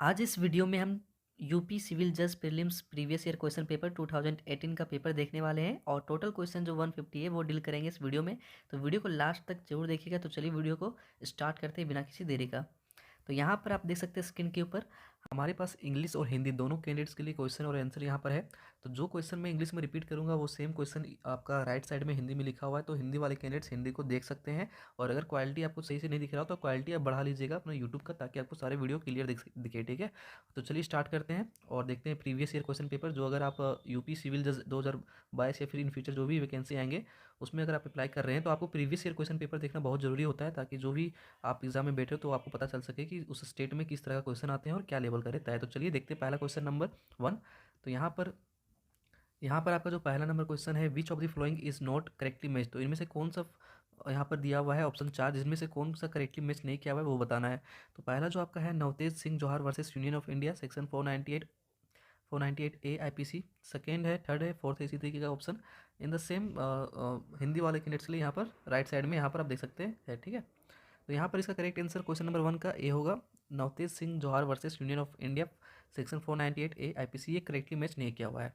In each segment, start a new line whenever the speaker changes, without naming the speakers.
आज इस वीडियो में हम यूपी सिविल जज prelims previous year question paper 2018 का पेपर देखने वाले हैं और टोटल क्वेश्चन जो 150 है वो डील करेंगे इस वीडियो में। तो वीडियो को लास्ट तक जरूर देखिएगा। तो चलिए वीडियो को स्टार्ट करते हैं बिना किसी देरी का। तो यहाँ पर आप देख सकते हैं स्क्रीन के ऊपर हमारे पास इंग्लिश और हिंदी दोनों कैंडिडेट्स के लिए क्वेश्चन और आंसर यहाँ पर है। तो जो क्वेश्चन मैं इंग्लिश में रिपीट करूँगा वो सेम क्वेश्चन आपका राइट साइड में हिंदी में लिखा हुआ है, तो हिंदी वाले कैंडिडेट्स हिंदी को देख सकते हैं। और अगर क्वालिटी आपको सही से नहीं दिख रहा हो तो क्वालिटी आप बढ़ा लीजिएगा अपना यूट्यूब का, ताकि आपको सारे वीडियो क्लियर दिखे। ठीक है, तो चलिए स्टार्ट करते हैं और देखते हैं प्रीवियस ईयर क्वेश्चन पेपर। जो अगर आप यूपी सिविल जज 2022 या फिर इन फ्यूचर जो भी वैकेंसी आएंगे उसमें अगर आप अप्लाई कर रहे हैं तो आपको प्रीवियस ईयर क्वेश्चन पेपर देखना बहुत जरूरी होता है, ताकि जो भी आप एग्जाम में बैठे हो तो आपको पता चल सके कि उस स्टेट में किस तरह का क्वेश्चन आते हैं और क्या लेवल का रहता है। तो चलिए देखते हैं पहला क्वेश्चन नंबर 1। तो यहाँ पर आपका जो पहला नंबर क्वेश्चन है, which of the following is not correctly match. तो इनमें से कौन सा यहाँ पर दिया हुआ है ऑप्शन 4, जिसमें से कौन सा करेक्टली मैच नहीं किया हुआ है वो बताना है। तो पहला जो आपका है Navtej Singh Johar versus union of India, section 498 A IPC. Second है, थर्ड है, फोर्थ है, इसी तरीके का option in the same Hindi वाले कैंडिडेट्स के लिए यहाँ पर राइट साइड में यहाँ पर आप देख सकते हैं है। ठीक है, तो यहाँ पर इसका करेक्ट आंसर क्वेश्चन नंबर 1 का ए होगा, Navtej Singh Johar versus union of India, section 498 A IPC. ये करेक्टली मैच नहीं किया हुआ है।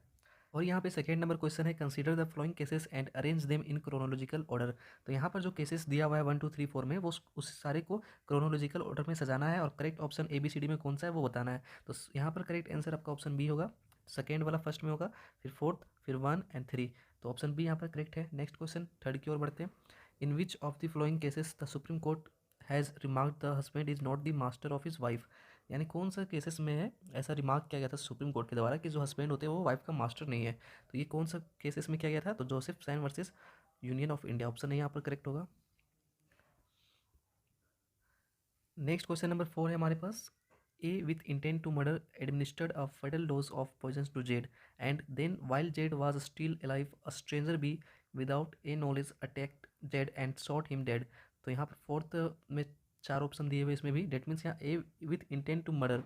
और यहाँ पे सेकेंड नंबर क्वेश्चन है, consider the following cases and arrange them in chronological order. तो यहाँ पर जो केसेस दिया हुआ है 1 2 3 4 में, वो उस सारे को क्रोनोलॉजिकल ऑर्डर में सजाना है और correct option A B C D में कौन सा है वो बताना है। तो यहाँ पर करेक्ट आंसर आपका ऑप्शन बी होगा, सेकेंड वाला फर्स्ट में होगा, फिर फोर्थ, फिर 1 एंड 3। तो ऑप्शन बी यहाँ पर करेक्ट है। नेक्स्ट क्वेश्चन थर्ड की ओर बढ़ते हैं। In which of the following cases the supreme court has remark the husband is not the master of his wife. यानी कौन सा केसेस में है ऐसा रिमार्क किया गया था सुप्रीम कोर्ट के द्वारा कि जो हस्बैंड होते हैं वो वाइफ का मास्टर नहीं है। तो ये कौन सा केसेस में किया गया था? तो Joseph Shine versus union of India, option है यहाँ पर करेक्ट होगा। नेक्स्ट क्वेश्चन नंबर 4 है हमारे पास, A with intent to murder administered a fatal dose of poison to Z and then while Z was still alive a stranger B without A knowledge attacked Z and shot him dead. तो यहाँ पर fourth में 4 option दिए हुए इसमें भी, that means यहाँ ए with intent to murder,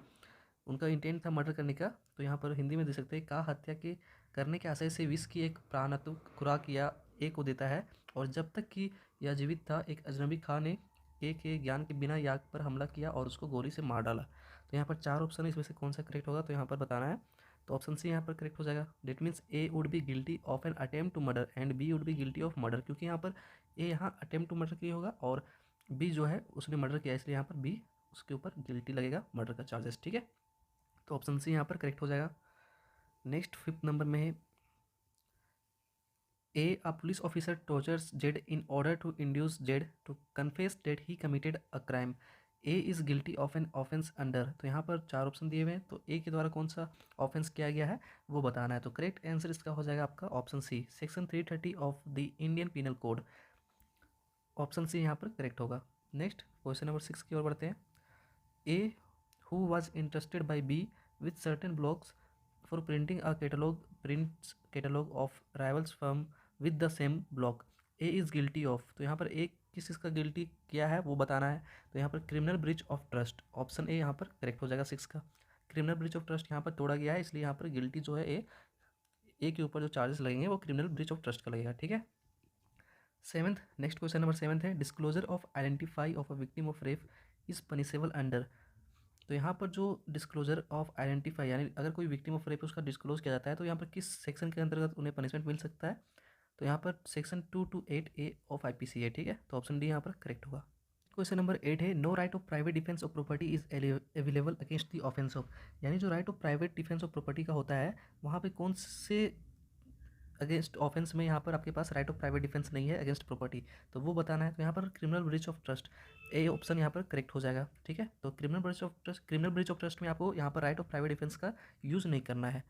उनका इंटेंट था मर्डर करने का। तो यहाँ पर हिंदी में दे सकते हैं, का हत्या के करने के आशय से विष की एक प्राणात्मक खुराक या ए को देता है, और जब तक कि यह जीवित था एक अजनबी खां ने ए के ज्ञान के बिना याक पर हमला किया और उसको गोली से मार डाला। तो यहाँ पर 4 ऑप्शन है, इसमें से कौन सा करेक्ट होगा तो यहाँ पर बताना है। तो ऑप्शन सी यहाँ पर करेक्ट हो जाएगा। That means A would be guilty of an attempt to murder and B would be guilty of murder, क्योंकि यहाँ पर ए यहाँ अटेम्प्ट टू मर्डर के लिए होगा और बी जो है उसने मर्डर किया, इसलिए यहाँ पर बी उसके ऊपर गिल्टी लगेगा मर्डर का चार्जेस। ठीक है, तो ऑप्शन सी यहाँ पर करेक्ट हो जाएगा। नेक्स्ट फिफ्थ नंबर में है, a police officer tortures Z in order to induce Z to confess that he committed a crime. A is guilty of an offense under। तो यहाँ पर 4 ऑप्शन दिए हुए हैं, तो ए के द्वारा कौन सा ऑफेंस किया गया है वो बताना है। तो करेक्ट आंसर इसका हो जाएगा आपका option C, section 330 of the Indian penal code. Option C यहाँ पर करेक्ट होगा। नेक्स्ट क्वेश्चन नंबर 6 की ओर बढ़ते हैं। ए who was entrusted by B with certain blocks for printing a catalog of rivals firm with the same block. A is guilty of। तो यहाँ पर ए किस चीज़ का गिल्टी किया है वो बताना है। तो यहाँ पर criminal breach of trust, option A यहाँ पर करेक्ट हो जाएगा 6 का। क्रिमिनल ब्रीच ऑफ ट्रस्ट यहाँ पर तोड़ा गया है, इसलिए यहाँ पर गिल्टी जो है ए के ऊपर जो चार्जेस लगेंगे वो क्रिमिनल ब्रीच ऑफ ट्रस्ट का लगेगा। ठीक है, सेवन्थ, नेक्स्ट क्वेश्चन नंबर 7 है, disclosure of identify of a victim of rape is punishable under. तो यहाँ पर जो डिस्क्लोजर ऑफ आइडेंटिफाई, यानी अगर कोई विक्टिम ऑफ रेप उसका डिस्क्लोज किया जाता है तो यहाँ पर किस सेक्शन के अंतर्गत उन्हें पनिशमेंट मिल सकता है? तो यहाँ पर सेक्शन 228 ए ऑफ आईपीसी है। ठीक है, तो ऑप्शन डी यहाँ पर करेक्ट होगा। क्वेश्चन नंबर 8 है, no right of private defence of property is available against the offence of. यानी जो right of private defence of property का होता है वहाँ पे कौन से अगेंस्ट ऑफेंस में यहाँ पर आपके पास राइट ऑफ प्राइवेट डिफेंस नहीं है अगेंस्ट प्रॉपर्टी, तो वो बताना है। तो यहाँ पर criminal breach of trust, A option यहाँ पर करेक्ट हो जाएगा। ठीक है, तो क्रिमिनल ब्रीच ऑफ ट्रस्ट में आपको यहाँ पर राइट ऑफ प्राइवेट डिफेंस का यूज़ नहीं करना है।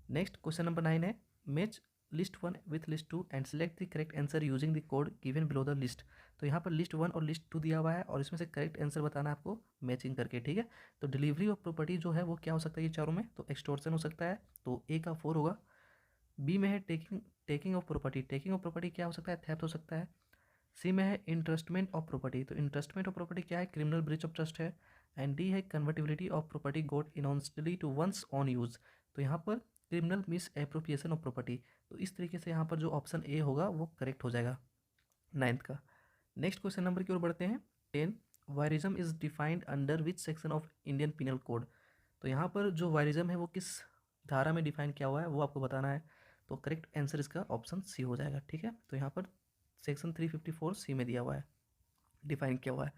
नेक्स्ट क्वेश्चन नंबर 9 है, match list 1 with list 2 and select the correct answer using the code given below the list. तो यहाँ पर लिस्ट 1 और लिस्ट 2 दिया हुआ है और इसमें से करेक्ट आंसर बताना है आपको मैचिंग करके। ठीक है, तो डिलीवरी ऑफ प्रॉपर्टी जो है वो क्या हो सकता है ये चारों में? तो एक्सटोर्शन हो सकता है, तो ए का 4 होगा। बी में है taking of property, taking of property क्या हो सकता है? थेफ्ट हो सकता है। सी में है इंटरेस्टमेंट ऑफ प्रॉपर्टी, तो इंटरेस्टमेंट ऑफ प्रॉपर्टी क्या है? क्रिमिनल ब्रीच ऑफ ट्रस्ट है। एंड डी है convertibility of property got dishonestly to one's own use, तो यहाँ पर criminal misappropriation of property. तो इस तरीके से यहाँ पर जो ऑप्शन ए होगा वो करेक्ट हो जाएगा 9th का। नेक्स्ट क्वेश्चन नंबर की ओर बढ़ते हैं 10। Voyeurism is defined under which section of Indian penal code. तो यहाँ पर जो वायरिज्म है वो किस धारा में डिफाइन किया हुआ है वो आपको बताना है। तो करेक्ट आंसर इसका ऑप्शन सी हो जाएगा। ठीक है, तो यहाँ पर सेक्शन 354 सी में दिया हुआ है, डिफाइन किया हुआ है।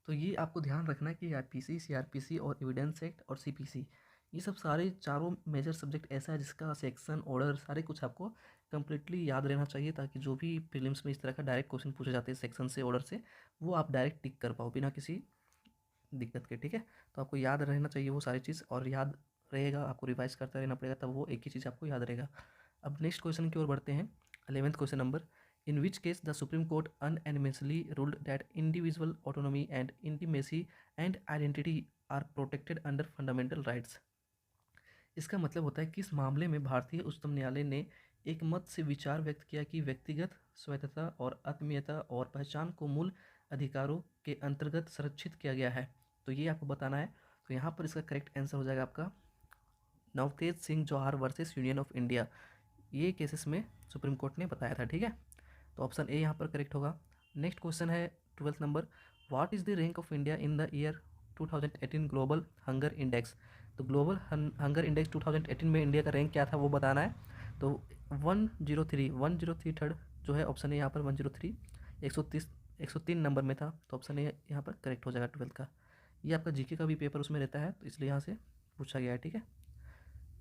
तो ये आपको ध्यान रखना है कि आईपीसी, सीआरपीसी और एविडेंस एक्ट और सीपीसी, ये सब सारे चारों मेजर सब्जेक्ट ऐसा है जिसका सेक्शन, ऑर्डर, सारे कुछ आपको कंप्लीटली याद रहना चाहिए, ताकि जो भी प्रीलिम्स में इस तरह का डायरेक्ट क्वेश्चन पूछे जाते हैं सेक्शन से, ऑर्डर से, वो आप डायरेक्ट टिक कर पाओ बिना किसी दिक्कत के। ठीक है, तो आपको याद रहना चाहिए वो सारी चीज़, और याद रहेगा, आपको रिवाइज करता रहना पड़ेगा, तब वो एक ही चीज़ आपको याद रहेगा। अब नेक्स्ट क्वेश्चन की ओर बढ़ते हैं। 11th question number, in which case the Supreme Court unanimously ruled that individual autonomy and intimacy and identity are protected under fundamental rights। इसका मतलब होता है कि इस मामले में भारतीय उच्चतम न्यायालय ने एक मत से विचार व्यक्त किया कि व्यक्तिगत स्वायत्तता और आत्मीयता और पहचान को मूल अधिकारों के अंतर्गत संरक्षित किया गया है। तो ये आपको बताना है। तो यहाँ पर इसका करेक्ट आंसर हो जाएगा आपका Navtej Singh Johar versus union of India. ये केसेस में सुप्रीम कोर्ट ने बताया था। ठीक है, तो ऑप्शन ए यहाँ पर करेक्ट होगा। नेक्स्ट क्वेश्चन है 12th number, what is the rank of India in the year 2018 global hunger index. तो ग्लोबल हंगर इंडेक्स 2018 में इंडिया का रैंक क्या था वो बताना है। तो 103 थर्ड जो है ऑप्शन ए यहाँ पर 103, 103 नंबर में था। तो ऑप्शन ए यहाँ पर करेक्ट हो जाएगा 12th का। ये आपका जीके का भी पेपर उसमें रहता है, तो इसलिए यहाँ से पूछा गया है। ठीक है,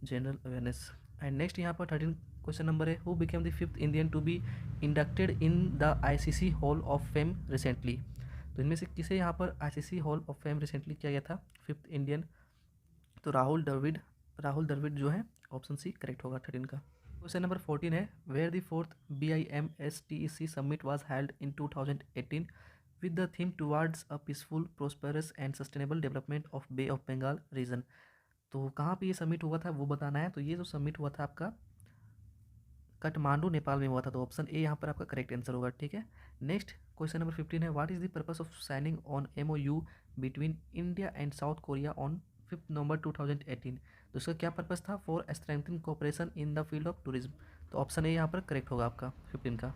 जनरल अवेयरनेस। एंड नेक्स्ट यहाँ पर 13 क्वेश्चन नंबर है, who became the 5th Indian to be inducted in the ICC hall of fame recently. तो इनमें से किसे यहाँ पर ICC hall of fame recently किया गया था 5th इंडियन। तो राहुल द्रविड़ जो है, ऑप्शन सी करेक्ट होगा 13 का। क्वेश्चन नंबर 14 है, where the 4th BIMSTEC summit was held in 2018 with the theme towards a peaceful, prosperous and sustainable development of Bay of Bengal region। तो कहाँ पे ये समिट हुआ था वो बताना है। तो ये जो समिट हुआ था आपका काठमांडू नेपाल में हुआ था। तो ऑप्शन ए यहाँ पर आपका करेक्ट आंसर होगा। ठीक है, नेक्स्ट क्वेश्चन नंबर 15 है, what is the purpose of signing on MOU between India and south Korea on 5 नवंबर 2018। तो इसका क्या पर्पस था, for strengthening cooperation in the field of tourism. तो ऑप्शन ए यहाँ पर करेक्ट होगा आपका 15 का।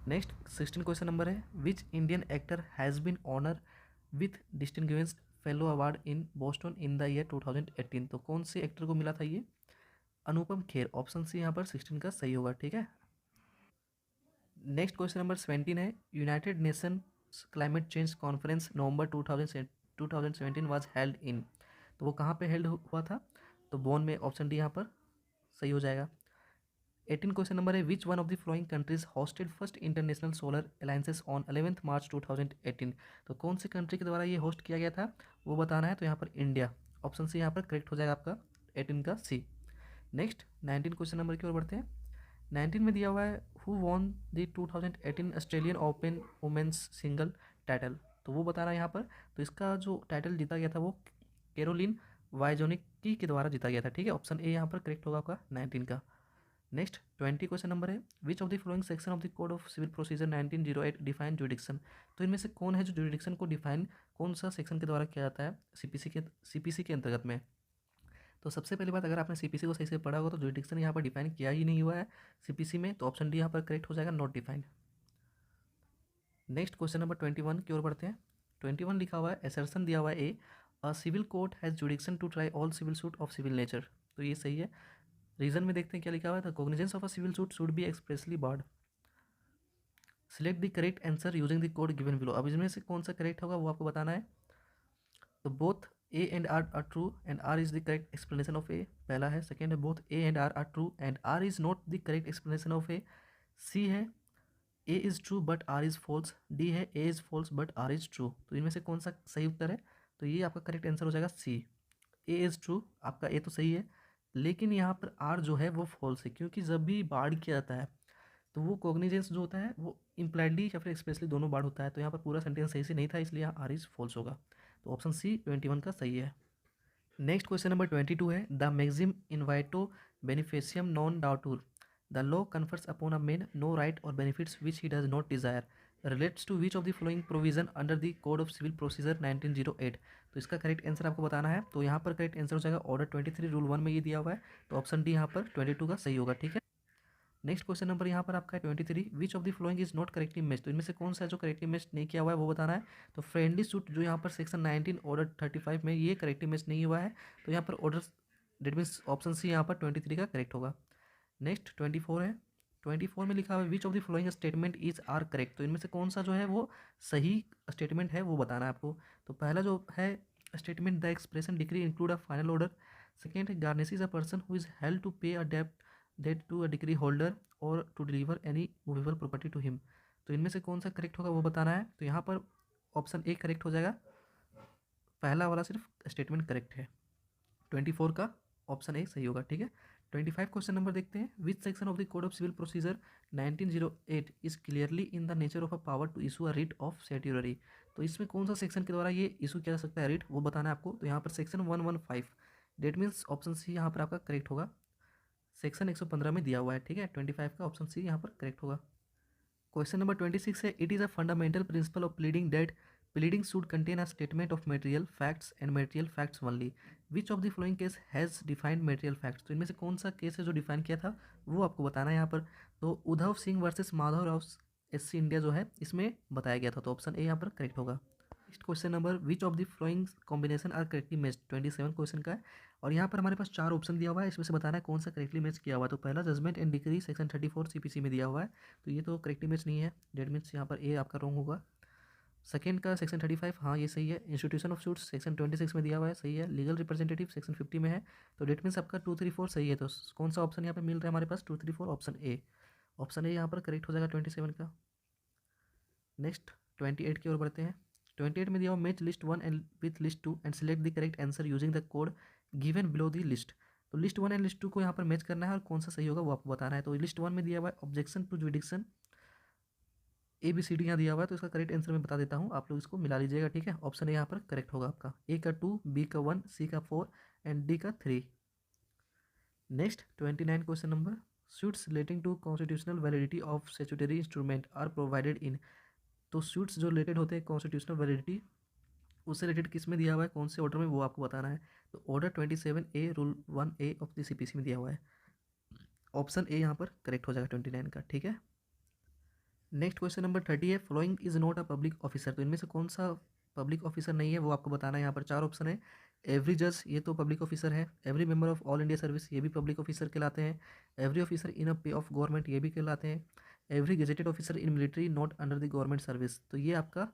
नेक्स्ट 16 क्वेश्चन नंबर है, which Indian actor has been honour with distinguished fellow award in Boston in the year 2018। तो कौन से एक्टर को मिला था ये, अनुपम खेर। ऑप्शन सी यहाँ पर 16 का सही होगा। ठीक है, नेक्स्ट क्वेश्चन नंबर 17 है, United nation climate change conference November 2017 was held इन। तो वो कहाँ पे हेल्ड हुआ था, तो बोन में। ऑप्शन डी यहाँ पर सही हो जाएगा। 18 क्वेश्चन नंबर है, which one of the flowing countries hosted first international solar alliances on 11th मार्च 2018। तो कौन सी कंट्री के द्वारा ये होस्ट किया गया था वो बताना है। तो यहाँ पर इंडिया, ऑप्शन सी यहाँ पर करेक्ट हो जाएगा आपका 18 का सी। नेक्स्ट 19 क्वेश्चन नंबर की ओर बढ़ते हैं। 19 में दिया हुआ है, who won the 2018 Australian open women's single title. तो वो बताना है यहाँ पर। तो इसका जो टाइटल जीता गया था वो कैरोलिन वाइजोनिकी के द्वारा जीता गया था। ठीक है, ऑप्शन ए यहाँ पर करेक्ट होगा आपका 19 का। नेक्स्ट 20 क्वेश्चन नंबर है, which of the following section of the code of civil procedure 1908 define jurisdiction. तो इनमें से कौन है जो जुडिक्शन को डिफाइन कौन सा सेक्शन के द्वारा किया जाता है सीपीसी के अंतर्गत में। तो सबसे पहली बात, अगर आपने सीपीसी को सही से पढ़ा होगा तो जुडिक्शन यहाँ पर डिफाइन किया ही नहीं हुआ है सीपीसी में। तो ऑप्शन डी यहाँ पर करेक्ट हो जाएगा, not defined. Next question number 21 की ओर बढ़ते हैं। 21 लिखा हुआ है, एसर्शन दिया हुआ है A, a civil court has jurisdiction to try all civil suit of civil nature. तो ये सही है। रीजन में देखते हैं क्या लिखा हुआ है, the cognizance of a civil suit should be expressly barred. Select the correct answer using the code given below. अब इसमें से कौन सा करेक्ट होगा वो आपको बताना है। तो both A and R R true and R is the correct explanation of A, पहला है। सेकेंड है, both A and R true and R is not the correct explanation of A. C है, A is true but R is false. D है, A is false but R is true. तो इनमें से कौन सा सही उत्तर है, तो ये आपका करेक्ट आंसर हो जाएगा सी, ए इज़ ट्रू। आपका ए तो सही है, लेकिन यहाँ पर आर जो है वो फॉल्स है, क्योंकि जब भी बाढ़ किया जाता है तो वो कॉग्निजेंस जो होता है वो इम्प्लाइडली या फिर एक्सप्रेसली दोनों बाढ़ होता है। तो यहाँ पर पूरा सेंटेंस सही से नहीं था, इसलिए आर इज़ फॉल्स होगा। तो ऑप्शन सी 21 का सही है। नेक्स्ट क्वेश्चन नंबर 22 है, the maxim invito beneficium non datur the law confers upon a man no right or benefits which he does not desire relates to which of the following provision under the code of civil procedure 1908। तो इसका correct answer आपको बताना है। तो यहाँ पर correct answer हो जाएगा ऑर्डर 23 रूल 1 में ये दिया हुआ है। तो ऑप्शन डी यहाँ पर 22 का सही होगा। ठीक है, नेक्स्ट क्वेश्चन नंबर यहाँ पर आपका है 23, विच of the following is not correctly match. तो इनमें से कौन सा जो करेक्टली मैच नहीं किया हुआ है वो बताना है। तो फ्रेंडली सूट जो यहाँ पर सेक्शन 19 ऑर्डर 35 में ये करेक्टली मैच नहीं हुआ है, तो यहाँ पर order that means option C यहाँ पर 23 का करेक्ट होगा। नेक्स्ट 24 है, 24 में लिखा हुआ है which of the following statement is are correct. तो इनमें से कौन सा जो है वो सही स्टेटमेंट है वो बताना है आपको। तो पहला जो है statement, the expression decree include a final order. Second, garnish a person who is held to pay a डेब्ट that to a decree holder or to deliver any movable property to him. तो इनमें से कौन सा correct होगा वो बताना है। तो यहाँ पर ऑप्शन ए करेक्ट हो जाएगा, पहला वाला सिर्फ स्टेटमेंट करेक्ट है। 24 का ऑप्शन ए सही होगा, ठीक है। 25 क्वेश्चन नंबर देखते हैं, which section of the code of civil procedure 1908 is clearly in the nature of a power to issue a writ of certiorari. तो इसमें कौन सा सेक्शन के द्वारा ये इशू किया जा सकता है रिट, वो बताना है आपको। तो यहाँ पर section 115, that means option C यहाँ पर आपका करेक्ट होगा, सेक्शन 115 में दिया हुआ है, ठीक है। 25 का ऑप्शन सी यहाँ पर करेक्ट होगा। क्वेश्चन नंबर 26 है, it is a fundamental principle of pleading that pleading should contain a statement of material facts and material facts only. Which of the following case has defined material facts. तो इनमें से कौन सा case है जो define किया था वो आपको बताना है यहाँ पर। तो Uddhav Singh versus Madhav Rao SC India जो है इसमें बताया गया था, तो ऑप्शन ए यहाँ पर करेक्ट होगा। Next question number, which of the following combination are correctly matched. 27 question का है और यहाँ पर हमारे पास 4 ऑप्शन दिया हुआ है, इसमें से बताना है कौन सा करेक्टली मैच किया हुआ है। तो पहला judgment and decree section 34 CPC में दिया हुआ है, तो ये तो करेक्टली मैच नहीं है, डेट मीन्स यहाँ पर ए आपका रॉन्ग होगा। सेकेंड का सेक्शन 35, हाँ ये सही है। इंस्टीट्यूशन ऑफ सूट्स सेक्शन 26 में दिया हुआ है, सही है। लीगल रिप्रेजेंटेटिव सेक्शन 50 में है, तो डेट मीन्स आपका 2, 3, 4 सही है। तो कौन सा ऑप्शन यहाँ पर मिल रहा है हमारे पास, 2, 3, 4 ऑप्शन ए। ऑप्शन ए यहाँ पर करेक्ट हो जाएगा 27 का। नेक्स्ट 28 की ओर बढ़ते हैं। 28 में दिया हुआ match list 1 and with list 2 and select the correct answer using the code given below the list. तो लिस्ट 1 एंड लिस्ट 2 को यहाँ पर मैच करना है और कौन सा सही होगा वो आपको बताना है। तो लिस्ट 1 में दिया हुआ है ऑब्जेक्शन टू जुडिक्शन, ABCD यहाँ दिया हुआ है, तो इसका करेक्ट आंसर मैं बता देता हूँ, आप लोग इसको मिला लीजिएगा, ठीक है। ऑप्शन ए यहाँ पर करेक्ट होगा आपका, ए का 2, बी का 1, सी का 4 एंड डी का 3। Next 29 question number, suits relating to constitutional validity of statutory instrument are provided in। तो सूट्स जो रिलेटेड होते हैं कॉन्स्टिट्यूशनल वैलिडिटी उससे रिलेटेड किस में दिया हुआ है, कौन से ऑर्डर में, वो आपको बताना है। तो order 27A rule 1A of the CPC में दिया हुआ है, ऑप्शन ए यहाँ पर करेक्ट हो जाएगा 29 का, ठीक है। नेक्स्ट क्वेश्चन नंबर 30 है, following is not a public officer. तो इनमें से कौन सा पब्लिक ऑफिसर नहीं है वो आपको बताना है। यहाँ पर 4 ऑप्शन है। एवरी जज, ये तो पब्लिक ऑफिसर है। Every member of all India service, ये भी पब्लिक ऑफिसर कहलाते हैं। एवरी ऑफिसर इन अ पे ऑफ गवर्नमेंट, ये भी कहलाते हैं। Every gazetted officer in military not under the government service, तो ये आपका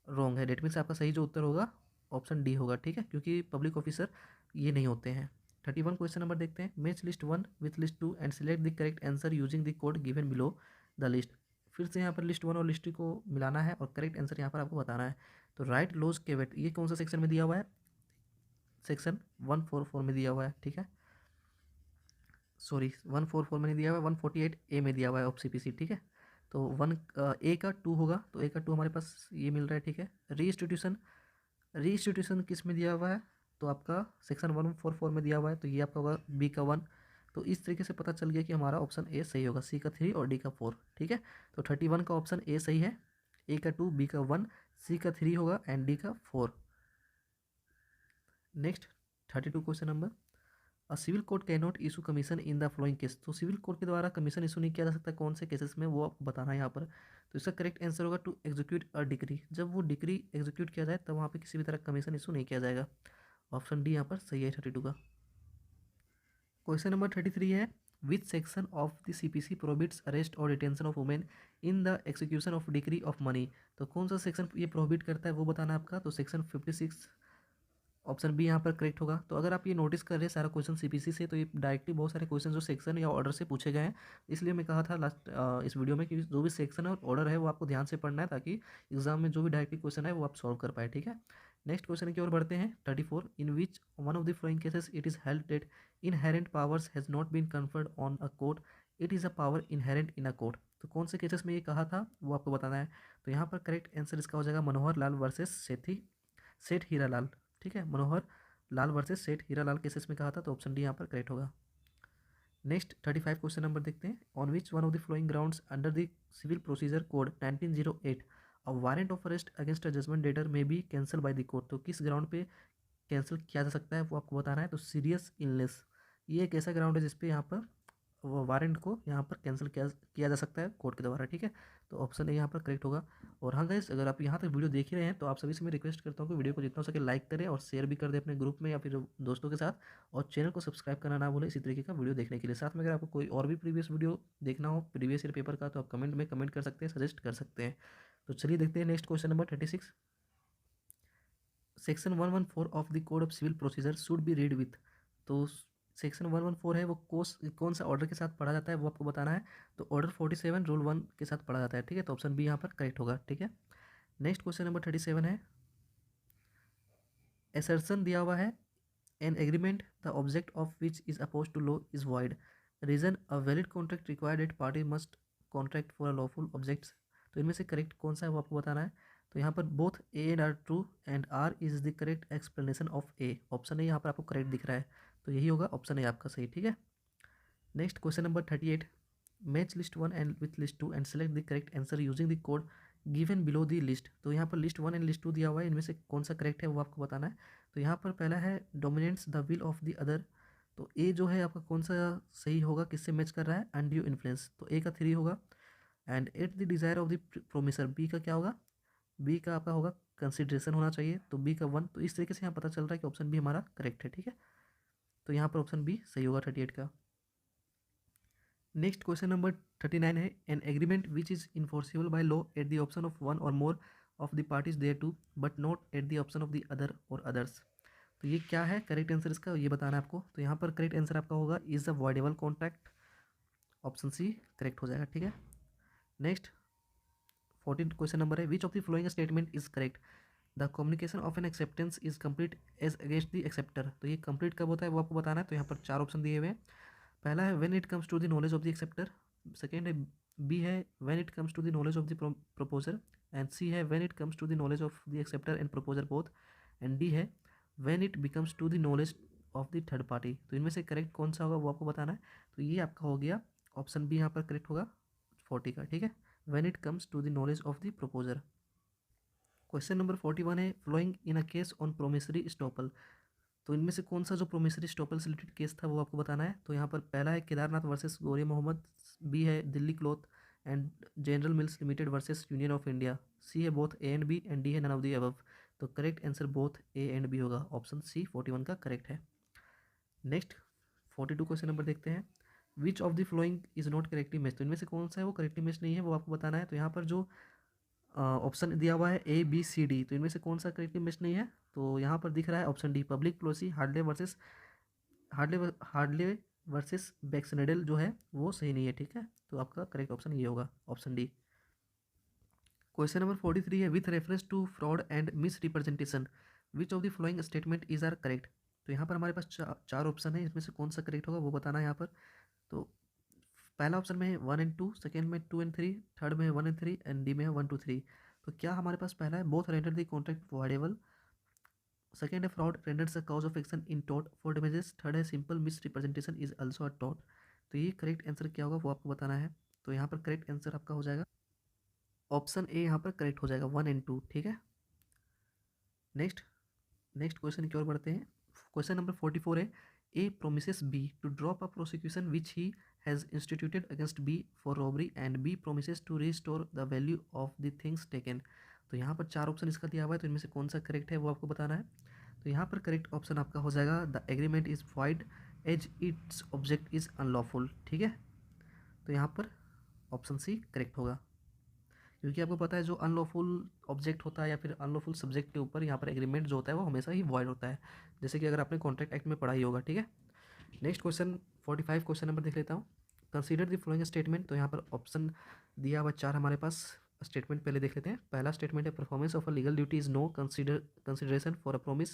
रॉन्ग है। डेट मीन्स आपका सही जो उत्तर होगा ऑप्शन डी होगा, ठीक है, क्योंकि पब्लिक ऑफिसर ये नहीं होते हैं। 31 क्वेश्चन नंबर देखते हैं, match list 1 with list 2 and select the correct answer using the code given below the list. फिर से यहाँ पर लिस्ट 1 और लिस्ट 2 को मिलाना है और करेक्ट आंसर यहाँ पर आपको बताना है। तो राइट लॉज केवेट, ये कौन सा सेक्शन में दिया हुआ है, सेक्शन 144 में दिया हुआ है, ठीक है। सॉरी 144 में नहीं दिया हुआ है, 148A में दिया हुआ है ऑफ CPC, ठीक है। तो ए का 2 होगा, तो ए का 2 हमारे पास ये मिल रहा है, ठीक है। रीइंस्टीट्यूशन किस में दिया हुआ है, तो आपका सेक्शन 144 में दिया हुआ है, तो ये आपका होगा बी का 1। तो इस तरीके से पता चल गया कि हमारा ऑप्शन ए सही होगा, सी का 3 और डी का 4, ठीक है। तो 31 का ऑप्शन ए सही है, ए का 2, बी का 1, सी का 3 होगा एंड डी का 4। Next 32 question number, a civil court can not issue commission in the following case. तो सिविल कोर्ट के द्वारा कमीशन इशू नहीं किया जा सकता कौन से केसेस में, वो आपको बताना है यहाँ पर। तो इसका करेक्ट आंसर होगा टू एग्जीक्यूट अ डिग्री, जब वो डिग्री एग्जीक्यूट किया जाए तब वहाँ पे किसी भी तरह कमीशन इशू नहीं किया जाएगा। ऑप्शन डी यहाँ पर सही है 32 का। क्वेश्चन नंबर 33 है, which section of the CPC prohibits arrest or detention of women in the execution of decree of money. तो कौन सा सेक्शन ये प्रोहिबिट करता है वो बताना है आपका। तो सेक्शन 56, ऑप्शन बी यहाँ पर करेक्ट होगा। तो अगर आप ये नोटिस कर रहे हैं सारा क्वेश्चन CPC से, तो ये डायरेक्टली बहुत सारे क्वेश्चन जो सेक्शन या ऑर्डर से पूछे गए हैं, इसलिए मैं कहा था लास्ट इस वीडियो में कि जो भी सेक्शन और ऑर्डर है वो आपको ध्यान से पढ़ना है, ताकि एग्जाम में जो भी डायरेक्टली क्वेश्चन है वो आप सॉल्व कर पाए, ठीक है। नेक्स्ट क्वेश्चन की ओर बढ़ते हैं 34, in which one of the following cases it is held that inherent powers has not been conferred on a court, it is a power inherent in a court. तो कौन से केसेस में ये कहा था वो आपको बताना है। तो यहाँ पर करेक्ट आंसर इसका हो जाएगा मनोहर लाल वर्सेस सेठ हीरा लाल, ठीक है। मनोहर लाल वर्सेस सेठ हीरा लाल केसेस में कहा था, तो ऑप्शन डी यहाँ पर करेक्ट होगा। नेक्स्ट 35 क्वेश्चन नंबर देखते हैं, on which one of the following grounds under the civil procedure code 1908 a warrant of arrest against a judgment debtor may be cancelled by the court. तो किस ground पे cancel किया जा सकता है वो आपको बताना है। तो सीरियस इलनेस, ये एक ऐसा ग्राउंड है जिसपे यहाँ पर वारंट को यहाँ पर कैंसिल किया जा सकता है कोर्ट के द्वारा, ठीक है। तो ऑप्शन ए यहाँ पर करेक्ट होगा। और हाँ गाइस, अगर आप यहाँ तक वीडियो देख ही रहे हैं तो आप सभी से मैं रिक्वेस्ट करता हूँ कि वीडियो को जितना हो सके लाइक करें और शेयर भी कर दें अपने ग्रुप में या फिर दोस्तों के साथ, और चैनल को सब्सक्राइब करना ना भूलें इसी तरीके का वीडियो देखने के लिए। साथ में अगर आपको कोई और भी प्रीवियस वीडियो देखना हो प्रीवियस ईयर पेपर का तो आप कमेंट में कमेंट कर सकते हैं, सजेस्ट कर सकते हैं। तो चलिए देखते हैं next question number 36। Section 114 of the code of civil procedure should be read with. तो सेक्शन 114 है वो कौन सा ऑर्डर के साथ पढ़ा जाता है वो आपको बताना है। तो ऑर्डर 47 रूल 1 के साथ पढ़ा जाता है, ठीक है। तो ऑप्शन बी यहाँ पर करेक्ट होगा, ठीक है। नेक्स्ट क्वेश्चन नंबर 37 है, एसर्शन दिया हुआ है, an agreement the object of which is opposed to law is void, reason a valid contract required at party must contract for a lawful objects. तो इनमें से करेक्ट कौन सा है वो आपको बताना है। तो यहाँ पर both A and R true and R is the correct explanation of A. Option A यहाँ पर आपको करेक्ट दिख रहा है, तो यही होगा ऑप्शन ए आपका सही, ठीक है। Next question number 38, match list 1 and with list 2 and select the correct answer using the code given below the list. तो यहाँ पर लिस्ट 1 एंड लिस्ट 2 दिया हुआ है, इनमें से कौन सा करेक्ट है वो आपको बताना है। तो यहाँ पर पहला है dominates the will of the other. तो ए जो है आपका कौन सा सही होगा, किससे मैच कर रहा है, अनड्यू इन्फ्लुएंस। तो ए का 3 होगा। And at the desire of the promisor, B का क्या होगा, बी का आपका होगा कंसिडरेशन होना चाहिए, तो बी का 1। तो इस तरीके से यहाँ पता चल रहा है कि ऑप्शन बी हमारा करेक्ट है, ठीक है। तो यहाँ पर ऑप्शन बी सही होगा 38 का। नेक्स्ट क्वेश्चन नंबर 39 है, an agreement which is enforceable by law at the option of one or more of the parties thereto but not at the option of the other or others. तो ये क्या है, correct answer इसका ये बताना है आपको। तो यहाँ पर करेक्ट आंसर आपका होगा is a voidable contract, option C correct हो जाएगा, ठीक है। नेक्स्ट 14 क्वेश्चन नंबर है, which of the following statement is correct, the communication of an acceptance is complete as against the acceptor. तो ये कंप्लीट कब होता है वो आपको बताना है। तो यहाँ पर 4 ऑप्शन दिए हुए हैं। पहला है when it comes to the knowledge of the acceptor, second है बी है when it comes to the knowledge of the proposer, and C है when it comes to the knowledge of the acceptor and proposer both, and D है when it becomes to the knowledge of the third party. तो इनमें से correct कौन सा होगा वो आपको बताना है। तो ये आपका हो गया ऑप्शन बी यहाँ पर करेक्ट होगा 40 का, ठीक है, when it comes to the knowledge of the proposer. Question number 41 है, following in a case on promissory estoppel. तो इनमें से कौन सा जो प्रोमिसरी स्टॉपल से रिलेटेड केस था वो आपको बताना है। तो यहाँ पर पहला है केदारनाथ वर्सेस गौरी मोहम्मद, बी है Delhi cloth and general mills limited versus union of India, C है both A and B, and D है नन ऑफ दी अबव। तो correct answer both A and B होगा, ऑप्शन सी 41 का करेक्ट है। Next 42 question number देखते हैं, विच of the following is not correctly match. तो इनमें से कौन सा है वो करेक्टली मैच नहीं है वो आपको बताना है। तो यहाँ पर जो ऑप्शन दिया हुआ है ए बी सी डी, तो इनमें से कौन सा करेक्टली मैच नहीं है। तो यहाँ पर दिख रहा है option D, public policy हार्डले versus बैक्सनेडल जो है वो सही नहीं है, ठीक है। तो आपका करेक्ट ऑप्शन ये होगा, ऑप्शन डी। क्वेश्चन नंबर 43 है, with reference to fraud and misrepresentation which of the following statement is are correct. तो यहाँ पर हमारे पास चार ऑप्शन है, इसमें से कौन सा करेक्ट होगा वो बताना है यहाँ पर। तो पहला ऑप्शन में है 1 एंड 2, सेकेंड में 2 एंड 3, थर्ड में है 1 एंड 3, एंड डी में है 1 2 3। तो क्या हमारे पास पहला है both render the contract voidable, second है fraud renders the cause of action in टॉट फॉर डैमेजेस, थर्ड है simple misrepresentation is also a टॉट। तो ये करेक्ट आंसर क्या होगा वो आपको बताना है। तो यहाँ पर करेक्ट आंसर आपका हो जाएगा ऑप्शन ए, यहाँ पर करेक्ट हो जाएगा 1 एंड 2, ठीक है। नेक्स्ट क्वेश्चन की ओर बढ़ते हैं। क्वेश्चन नंबर 44 है, A promises B to drop a prosecution which he has instituted against B for robbery and B promises to restore the value of the things taken. तो यहाँ पर 4 ऑप्शन इसका दिया हुआ है, तो इनमें से कौन सा करेक्ट है वो आपको बताना है। तो यहाँ पर करेक्ट ऑप्शन आपका हो जाएगा the agreement is void as its object is unlawful, ठीक है। तो यहाँ पर ऑप्शन सी करेक्ट होगा, क्योंकि आपको पता है जो अनलॉफुल ऑब्जेक्ट होता है या फिर अनलॉफुल सब्जेक्ट के ऊपर यहाँ पर एग्रीमेंट जो होता है वो हमेशा ही वॉइड होता है, जैसे कि अगर आपने कॉन्ट्रैक्ट एक्ट में पढ़ा ही होगा, ठीक है। नेक्स्ट क्वेश्चन 45 क्वेश्चन नंबर देख लेता हूँ, कंसीडर द फ्लोइंग स्टेटमेंट। तो यहाँ पर ऑप्शन दिया हुआ 4 हमारे पास। स्टेटमेंट पहले देख लेते हैं। पहला स्टेटमेंट है performance of a legal duty is no consideration for a promise,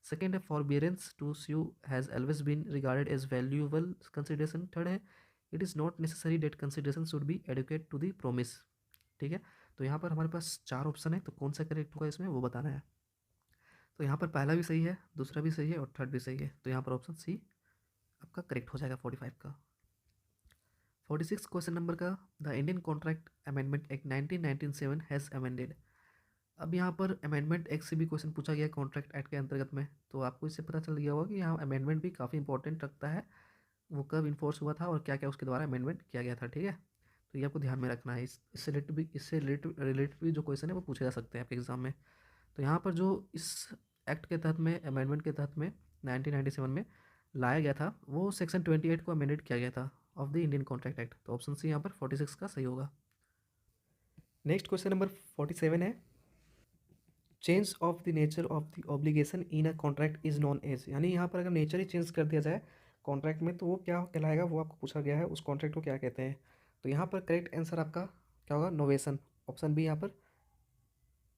second है forbearance to sue has always been regarded as valuable consideration, third है it is not necessary that consideration should be adequate to the promise, ठीक है। तो यहाँ पर हमारे पास 4 option है, तो कौन सा करेक्ट होगा इसमें वो बताना है। तो यहाँ पर पहला भी सही है, दूसरा भी सही है और थर्ड भी सही है, तो यहाँ पर ऑप्शन सी आपका करेक्ट हो जाएगा 45 का। 46 क्वेश्चन नंबर का, the Indian contract amendment act 1997 has amended. अब यहाँ पर अमेंडमेंट एक्ट से भी क्वेश्चन पूछा गया कॉन्ट्रैक्ट एक्ट के अंतर्गत में, तो आपको इससे पता चल गया होगा कि यहाँ अमेंडमेंट भी काफ़ी इंपॉर्टेंट रखता है वो कब इन्फोर्स हुआ था और क्या क्या उसके द्वारा अमेंडमेंट किया गया था, ठीक है। तो ये आपको ध्यान में रखना है। इससे रिलेटेड भी जो क्वेश्चन है वो पूछे जा सकते हैं आपके एग्जाम में। तो यहाँ पर जो इस एक्ट के तहत में, अमेंडमेंट के तहत में 1997 में लाया गया था, वो सेक्शन 28 को अमेंडेड किया गया था of the Indian contract act. तो ऑप्शन सी यहाँ पर 46 का सही होगा। नेक्स्ट क्वेश्चन नंबर 47 है, change of the nature of the obligation in a contract is known as. यानी यहाँ पर अगर नेचर ही चेंज कर दिया जाए कॉन्ट्रैक्ट में तो वो क्या कहलाएगा, वो आपको पूछा गया है, उस कॉन्ट्रैक्ट को क्या कहते हैं। तो यहाँ पर करेक्ट आंसर आपका क्या होगा, नोवेशन। ऑप्शन बी यहाँ पर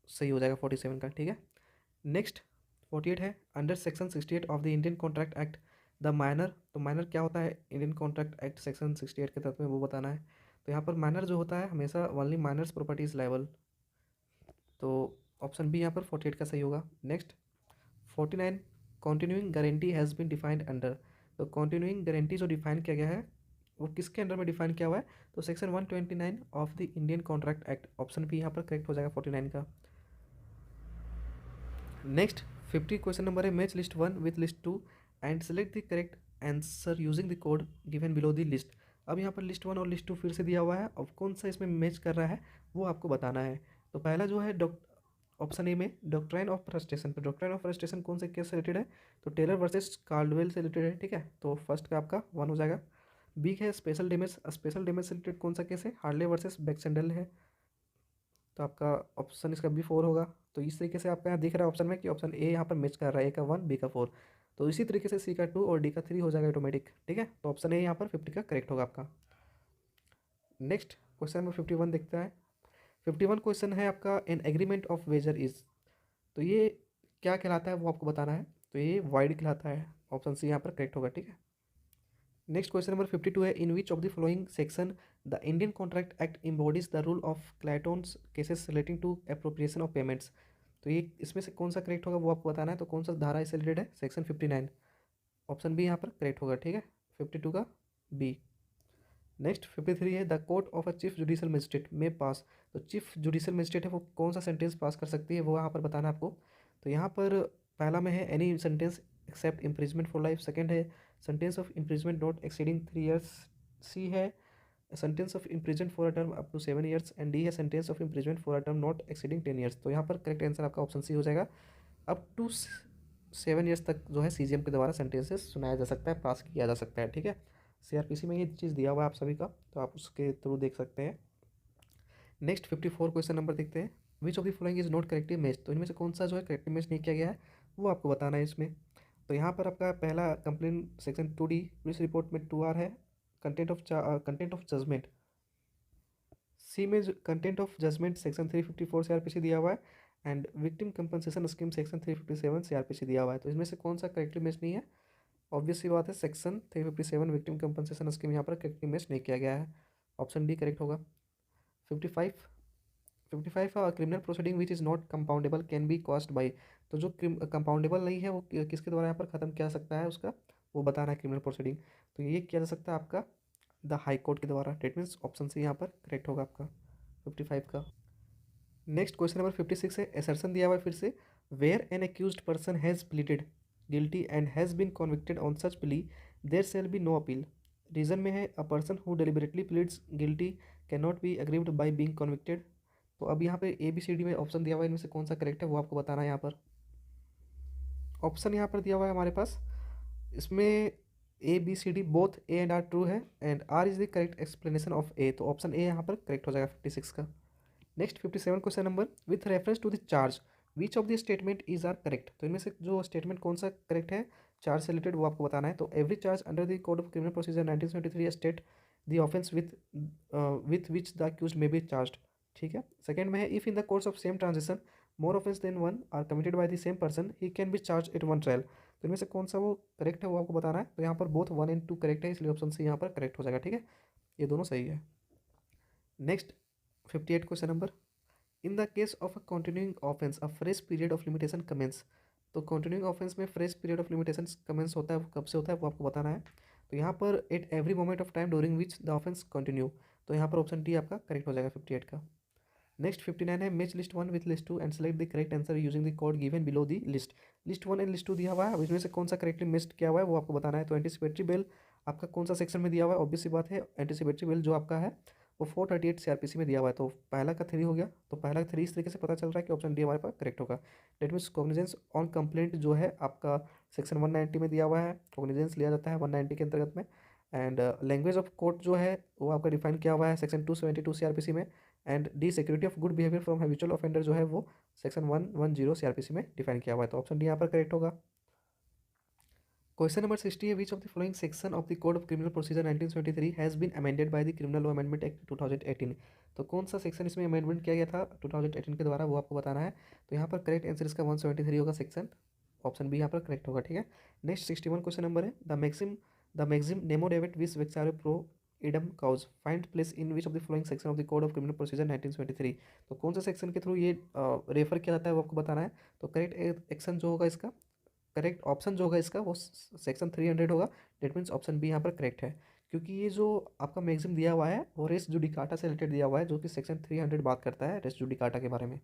सही हो जाएगा 47 का, ठीक है। नेक्स्ट 48 है, under section 68 of the Indian contract act the minor. तो माइनर क्या होता है इंडियन कॉन्ट्रैक्ट एक्ट सेक्शन 68 के तहत में, वो बताना है। तो यहाँ पर माइनर जो होता है हमेशा ओनली माइनर्स प्रॉपर्टीज लायबल। तो ऑप्शन बी यहाँ पर 48 का सही होगा। Next 49, continuing guarantee has been defined under. तो कॉन्टिन्यूइंग गारंटी जो डिफाइन किया गया है वो किसके अंडर में डिफाइन किया हुआ है, तो section 129 of the Indian contract act. Option B यहाँ पर करेक्ट हो जाएगा 49 का। नेक्स्ट 50 क्वेश्चन नंबर है, match list 1 with list 2 and select the correct answer using the code given below the list. अब यहाँ पर लिस्ट 1 और लिस्ट 2 फिर से दिया हुआ है, अब कौन सा इसमें मैच कर रहा है वो आपको बताना है। तो पहला जो है ऑप्शन ए में डॉक्ट्राइन ऑफ फ्रस्ट्रेशन। तो डॉक्ट्राइन ऑफ फ्रस्ट्रेशन कौन से केस से रिलेटेड है, तो टेलर वर्सेस कार्डवेल से रिलेटेड है, ठीक है। तो फर्स्ट का आपका 1 हो जाएगा। बी है स्पेशल डैमेज। स्पेशल डैमेज से रिलेटेड कौन सा केस है, हार्ले वर्सेस बैक्सेंडल है। तो आपका ऑप्शन इसका बी 4 होगा। तो इस तरीके से आपका यहाँ दिख रहा है ऑप्शन में कि ऑप्शन ए यहाँ पर मैच कर रहा है, ए का 1 बी का 4। तो इसी तरीके से सी का 2 और डी का 3 हो जाएगा ऑटोमेटिक, ठीक है। तो ऑप्शन ए यहाँ पर 50 का करेक्ट होगा आपका। नेक्स्ट क्वेश्चन नंबर 51 देखता है। 51 क्वेश्चन है आपका, an agreement of wager is. तो ये क्या कहलाता है वो आपको बताना है। तो ये वाइड कहलाता है, ऑप्शन सी यहाँ पर करेक्ट होगा, ठीक है। नेक्स्ट क्वेश्चन नंबर 52 है, in which of the following section the Indian contract act embodies the rule of Clayton's cases relating to appropriation of payments. तो ये इसमें से कौन सा करेक्ट होगा वो आपको बताना है। तो कौन सा धारा इससे रिलेटेड है, सेक्शन 59। ऑप्शन बी यहाँ पर करेक्ट होगा, ठीक है, 52 का बी। नेक्स्ट 53 है, the court of a chief judicial magistrate में पास। तो चीफ जुडिशियल मजिस्ट्रेट है वो कौन सा सेंटेंस पास कर सकती है वो यहाँ पर बताना है आपको। तो यहाँ पर पहला में है any sentence except imprisonment for life. Second है sentence of imprisonment not exceeding 3 years. C है sentence of imprisonment for a term up to 7 years. And D है sentence of imprisonment for a term not exceeding 10 years. तो यहाँ पर correct answer आपका option C हो जाएगा। Up to 7 years तक जो है सीजीएम के द्वारा सेंटेंसेस सुनाया जा सकता है, पास किया जा सकता है, ठीक है। सीआरपीसी में ये चीज़ दिया हुआ है आप सभी का, तो आप उसके थ्रू देख सकते हैं। नेक्स्ट 54 क्वेश्चन नंबर देखते हैं, विच of the following is not corrective match. तो इनमें से कौन सा जो है करेक्टिव मैच नहीं किया गया है वो आपको बताना है इसमें। तो यहाँ पर आपका पहला complain section 2D police report में 2R है, कंटेंट ऑफ जजमेंट। सी में content of judgment section 354 CrPC दिया हुआ है, and victim compensation scheme section 357 CrPC दिया हुआ है। तो इसमें से कौन सा करेक्टिव मैच नहीं है, ऑब्वियस सी बात है सेक्शन 357 विक्टिम कंपनसेशन स्कीम यहाँ पर करेक्टिव मैच नहीं किया गया है। ऑप्शन डी करेक्ट होगा। 55 criminal proceeding which is not compoundable can be caused by. तो जो कंपाउंडेबल नहीं है वो किसके द्वारा यहाँ पर ख़त्म किया जा सकता है उसका, वो बताना है क्रिमिनल प्रोसीडिंग। तो ये किया जा सकता है आपका द हाई कोर्ट के द्वारा। डेट मीन्स ऑप्शन सी यहाँ पर करेक्ट होगा आपका 55 का। नेक्स्ट क्वेश्चन नंबर 56 है, एसर्शन दिया हुआ है फिर से, where an accused person has pleaded guilty and has been convicted on such plea there shall be no appeal. Reason में है a person who deliberately pleads guilty can not be aggrieved by being convicted. तो अब यहाँ पे ABCD में option दिया हुआ है, इनमें से कौन सा करेक्ट है वो आपको बताना है। यहाँ पर ऑप्शन यहाँ पर दिया हुआ है हमारे पास, इसमें ABCD both A and R true है, and R is the correct explanation of A। तो ऑप्शन ए यहाँ पर करेक्ट हो जाएगा 56 का। Next 57 question number, with reference to the charge which of the statement is are correct. तो इनमें से जो स्टेटमेंट कौन सा करेक्ट है चार्ज से रिलेटेड वो आपको बताना है। तो every charge under the code of criminal procedure 1973 state the offence with which the accused may be charged, ठीक है। सेकंड में है, if in the course of same transaction more offence than one are committed by the same person he can be charge at one trial. तो इनमें से कौन सा वो करेक्ट है वो आपको बताना है। तो यहाँ पर बोथ 1 and 2 करेक्ट है, इसलिए ऑप्शन सी यहाँ पर करेक्ट हो जाएगा, ठीक है, ये दोनों सही है। Next 58 question number, in the case of a continuing offence a fresh period of limitation commences. तो कंटिन्यूइंग ऑफेंस में fresh period of limitation commences होता है, वो कब से होता है वो आपको बताना है। तो यहाँ पर at every moment of time during which the offence continue. तो यहाँ पर ऑप्शन डी आपका करेक्ट हो जाएगा 58 का। नेक्स्ट 59 है match list 1 with list 2 and select the correct answer using the code given below the list. List 1 and list 2 दिया हुआ है, अब इसमें से कौन सा करेक्टली मिस्ड किया हुआ है वो आपको बताना है। तो एंटीसिपेटरी बेल आपका कौन सा सेक्शन में दिया हुआ है, ऑब्वियस सी बात है एंटीसिपेटरी बेल जो आपका है वो 438 सीआरपीसी में दिया हुआ है, तो पहला का 3 हो गया, तो पहला का 3 इस तरीके से पता चल रहा है कि ऑप्शन डी हमारे पास करेक्ट होगा। That means cognizance on complaint जो है आपका सेक्शन 190 में दिया हुआ है, कॉग्निजेंस लिया जाता है 190 के अंतर्गत में। एंड लैंग्वेज ऑफ कोर्ट जो है वो आपका डिफाइन किया हुआ है सेक्शन 272 सीआरपीसी में। And D security of good behaviour from habitual offender जो है वो सेक्शन 110 सीआरपीसी में डिफाइन किया हुआ है, तो ऑप्शन डी यहाँ पर करेक्ट होगा। क्वेश्चन नंबर 60 है which of the following section of the code of criminal procedure 1973 has been amended by the criminal law amendment act 2018। तो कौन सा सेक्शन इसमें अमेंडमेंट किया गया था 2018 के द्वारा वो आपको बताना है। तो यहाँ पर करेक्ट आंसर इसका 173 होगा सेक्शन, ऑप्शन बी यहाँ पर करेक्ट होगा, ठीक है। नेक्स्ट 61 क्वेश्चन नंबर है द मैक्सिम नेमो डेविड bis vexari pro eadem causa find place in which of the following section of the code of criminal procedure 1973। तो कौन सा सेक्शन के थ्रू ये रेफर किया जाता है वो आपको बताना है। तो करेक्ट एक्शन जो होगा इसका, करेक्ट ऑप्शन जो होगा इसका वो सेक्शन 300 होगा। डेट मीन्स ऑप्शन बी यहाँ पर करेक्ट है, क्योंकि ये जो आपका मैक्सिम दिया हुआ है वो रेस जुडिकाटा से रिलेटेड दिया हुआ है जो कि सेक्शन 300 बात करता है रेस जुडिकाटा के बारे में।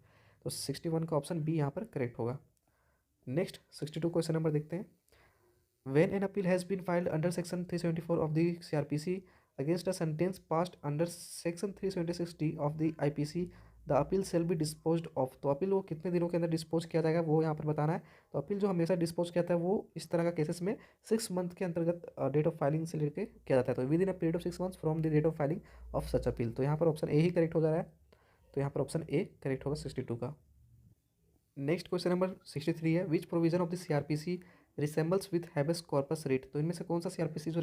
तो 61 का ऑप्शन बी यहाँ पर करेक्ट होगा। नेक्स्ट 62 क्वेश्चन नंबर देखते हैं। When an appeal has been filed under Section 374 of the CRPC against a sentence passed under Section 376D of the IPC, the appeal shall be disposed of। तो appeal वो कितने दिनों के अंदर dispose किया जाएगा वो यहाँ पर बताना है। तो अपील जो हमेशा डिस्पोज किया जाता है वो इस तरह का केसेस में 6 मंथ के अंतर्गत डेट ऑफ फाइलिंग से लेकर किया जाता है, तो within a period of 6 months from the date of filing of such appeal. तो यहाँ पर ऑप्शन ए ही करेक्ट हो जा रहा है, तो यहाँ पर ऑप्शन ए करेक्ट होगा 62 का। नेक्स्ट क्वेश्चन नंबर 63 है which provision of the CrPC resembles with habeas corpus writ. तो इनमें से कौन सा सीआरपीसी जो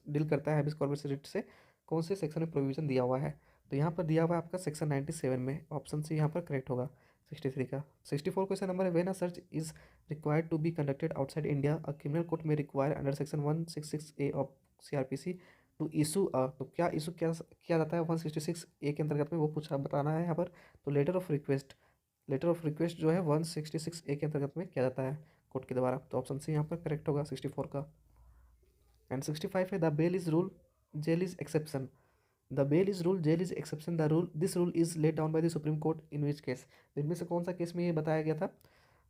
डील करता है हैबेस कॉर्पस रिट से कौन से सेक्शन में प्रोविजन दिया हुआ है। तो यहाँ पर दिया हुआ है आपका सेक्शन 97 में, ऑप्शन सी यहाँ पर करेक्ट होगा 63 का। 64 क्वेश्चन नंबर है when a search is required to be conducted outside India a criminal court may require under section 166A of CrPC to issue a. तो क्या इशू किया जाता है 166A के अंतर्गत में वो पूछा बताना है यहाँ पर। तो लेटर ऑफ रिक्वेस्ट जो है 166A के अंतर्गत में किया जाता है कोर्ट के द्वारा, तो ऑप्शन सी यहाँ पर करेक्ट होगा 64 का। एंड 65 है the bail is rule jail is exception. The bail is rule jail is exception the rule this rule is laid down by the supreme court in which case. इनमें से कौन सा case में ये बताया गया था।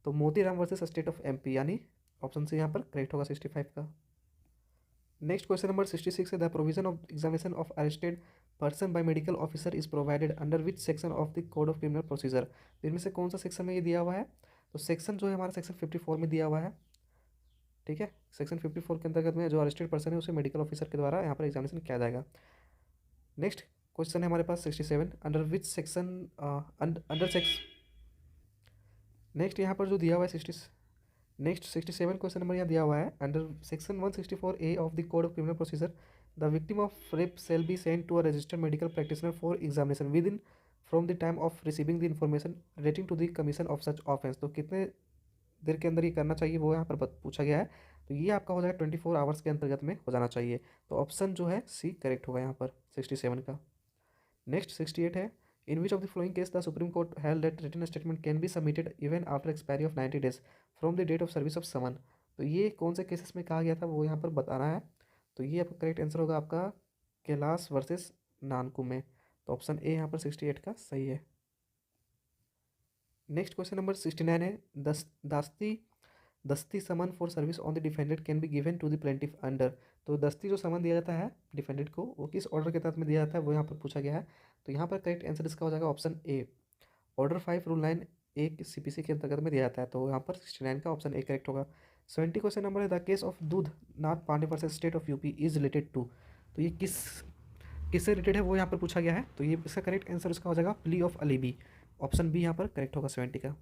तो Motiram versus state of MP, यानी ऑप्शन सी यहाँ पर करेक्ट होगा 65 का। नेक्स्ट क्वेश्चन नंबर 66 है the provision of examination of arrested person by medical officer is provided under which section of the code of criminal procedure. तो इनमें से कौन सा सेक्शन में ये दिया हुआ है। तो सेक्शन जो है हमारा सेक्शन 54 में दिया हुआ है, ठीक है। सेक्शन 54 के अंतर्गत में जो अरेस्टेड पर्सन है उसे मेडिकल ऑफिसर के द्वारा यहाँ पर एग्जामिनेशन किया जाएगा। नेक्स्ट क्वेश्चन है हमारे पास 67 under which section under sex. Next यहाँ पर जो दिया हुआ है 67 क्वेश्चन नंबर यहाँ दिया हुआ है under section 164A of the code of criminal procedure the victim of rape shall be sent to a registered medical practitioner for examination within from the time of receiving the information relating to the commission of such offence. तो कितने देर के अंदर ये करना चाहिए वो यहाँ पर पूछा गया है। तो ये आपका हो जाएगा 24 आवर्स के अंतर्गत में हो जाना चाहिए, तो ऑप्शन जो है सी करेक्ट होगा यहाँ पर 67 का। नेक्स्ट 68 है in which of the following case the supreme court held that written statement can be submitted even after expiry of 90 days from the date of service of summon. तो ये कौन से cases में कहा गया था वो यहाँ पर बताना है। तो ये आपका करेक्ट आंसर होगा आपका कैलाश वर्सेस नानकू में, तो ऑप्शन ए यहाँ पर 68 का सही है। नेक्स्ट क्वेश्चन नंबर 69 है दस्ती summon for service on the defendant can be given to the plaintiff under. तो दस्ती जो समन दिया जाता है डिफेंडेड को वो किस ऑर्डर के तहत में दिया जाता है वो यहाँ पर पूछा गया है। तो यहाँ पर करेक्ट आंसर इसका हो जाएगा option A, order 5 rule 9 A CPC के अंतर्गत में दिया जाता है, तो यहाँ पर 69 का ऑप्शन ए करेक्ट होगा। 70 क्वेश्चन नंबर है the case of Dudh Nath Pandey versus state of UP is related to. तो ये किससे रिलेटेड है वो यहाँ पर पूछा गया है, तो ये इसका करेक्ट आंसर इसका हो जाएगा plea of alibi, option B यहाँ पर करेक्ट होगा 70 का।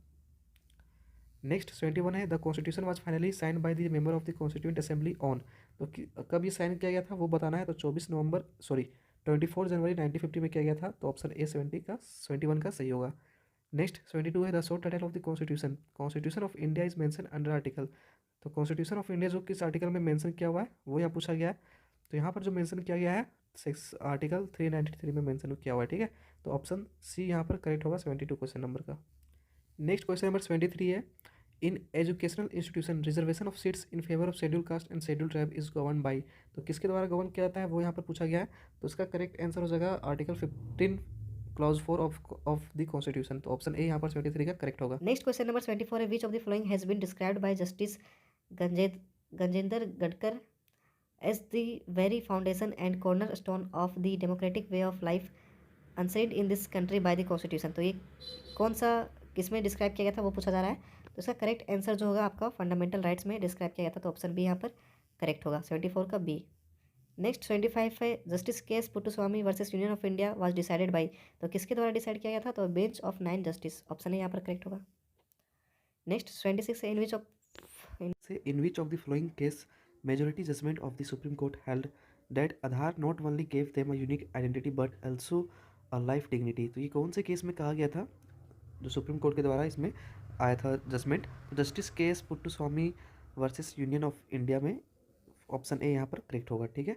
नेक्स्ट 71 है the constitution was finally signed by the member of the constituent assembly on. तो कब ये साइन किया गया था वो बताना है। तो 24 जनवरी 1950 में किया गया था, तो ऑप्शन ए 71 का सही होगा। नेक्स्ट 72 है the short title of the constitution of India is mention under article. तो कॉन्स्टिट्यूशन ऑफ इंडिया जो किस आर्टिकल में मेंशन किया हुआ है वो यहाँ पूछा गया है। तो यहाँ पर जो मेंशन किया गया है आर्टिकल 393 में मेंशन किया हुआ है, ठीक है। तो ऑप्शन सी यहाँ पर करेक्ट होगा 72 क्वेश्चन नंबर का। नेक्स्ट क्वेश्चन नंबर 73 है in educational institution reservation of seats in favour of schedule caste and schedule tribe is govern by. तो किसके द्वारा गवर्न किया जाता है वो यहाँ पर पूछा गया है। तो इसका करेक्ट आंसर हो जाएगा article 15 clause 4 of the constitution. तो ऑप्शन ए यहाँ पर 73 का करेक्ट होगा।
नेक्स्ट क्वेश्चन नंबर 24 है, which of the following has been described by justice Gajendragadkar as the very foundation and corner stone of the democratic way of life unsaid in this country by the constitution. तो ये कौन सा किसमें describe किया गया था वो पूछा जा रहा है। तो इसका करेक्ट आंसर जो होगा आपका फंडामेंटल राइट्स में डिस्क्राइब किया गया था, तो ऑप्शन बी यहाँ पर करेक्ट होगा, 74 का बी। नेक्स्ट 25 है, justice case Puttaswamy versus union of India was decided by. तो किसके द्वारा डिसाइड किया गया था, तो bench of 9 justice, option A यहाँ पर करेक्ट होगा। नेक्स्ट 26 है,
in which of the following case majority judgment of the Supreme Court held that Aadhaar not only gave them a unique identity but also a life dignity। तो ये कौन से case में कहा गया था जो सुप्रीम कोर्ट के द्वारा इसमें आया था जजमेंट। तो justice case puttu Swami versus union of India में ऑप्शन ए यहाँ पर करेक्ट होगा। ठीक है।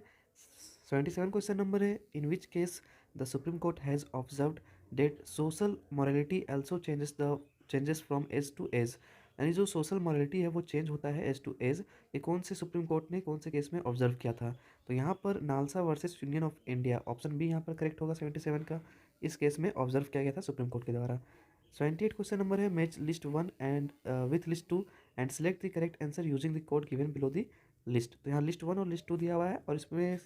77 क्वेश्चन नंबर है, in which case the supreme court has observed that social morality also changes from age to age. यानी जो सोशल मॉरलिटी है वो चेंज होता है एज टू एज। ये कौन से सुप्रीम कोर्ट ने कौन से केस में ऑब्जर्व किया था, तो यहाँ पर NALSA versus union of India, option B यहाँ पर करेक्ट होगा 77 का। इस केस में ऑब्जर्व किया गया था सुप्रीम कोर्ट के द्वारा। 78 क्वेश्चन नंबर है, match list 1 and with list 2 and select the correct answer using the code given below the list. तो यहाँ लिस्ट 1 और लिस्ट 2 दिया हुआ है और इसमें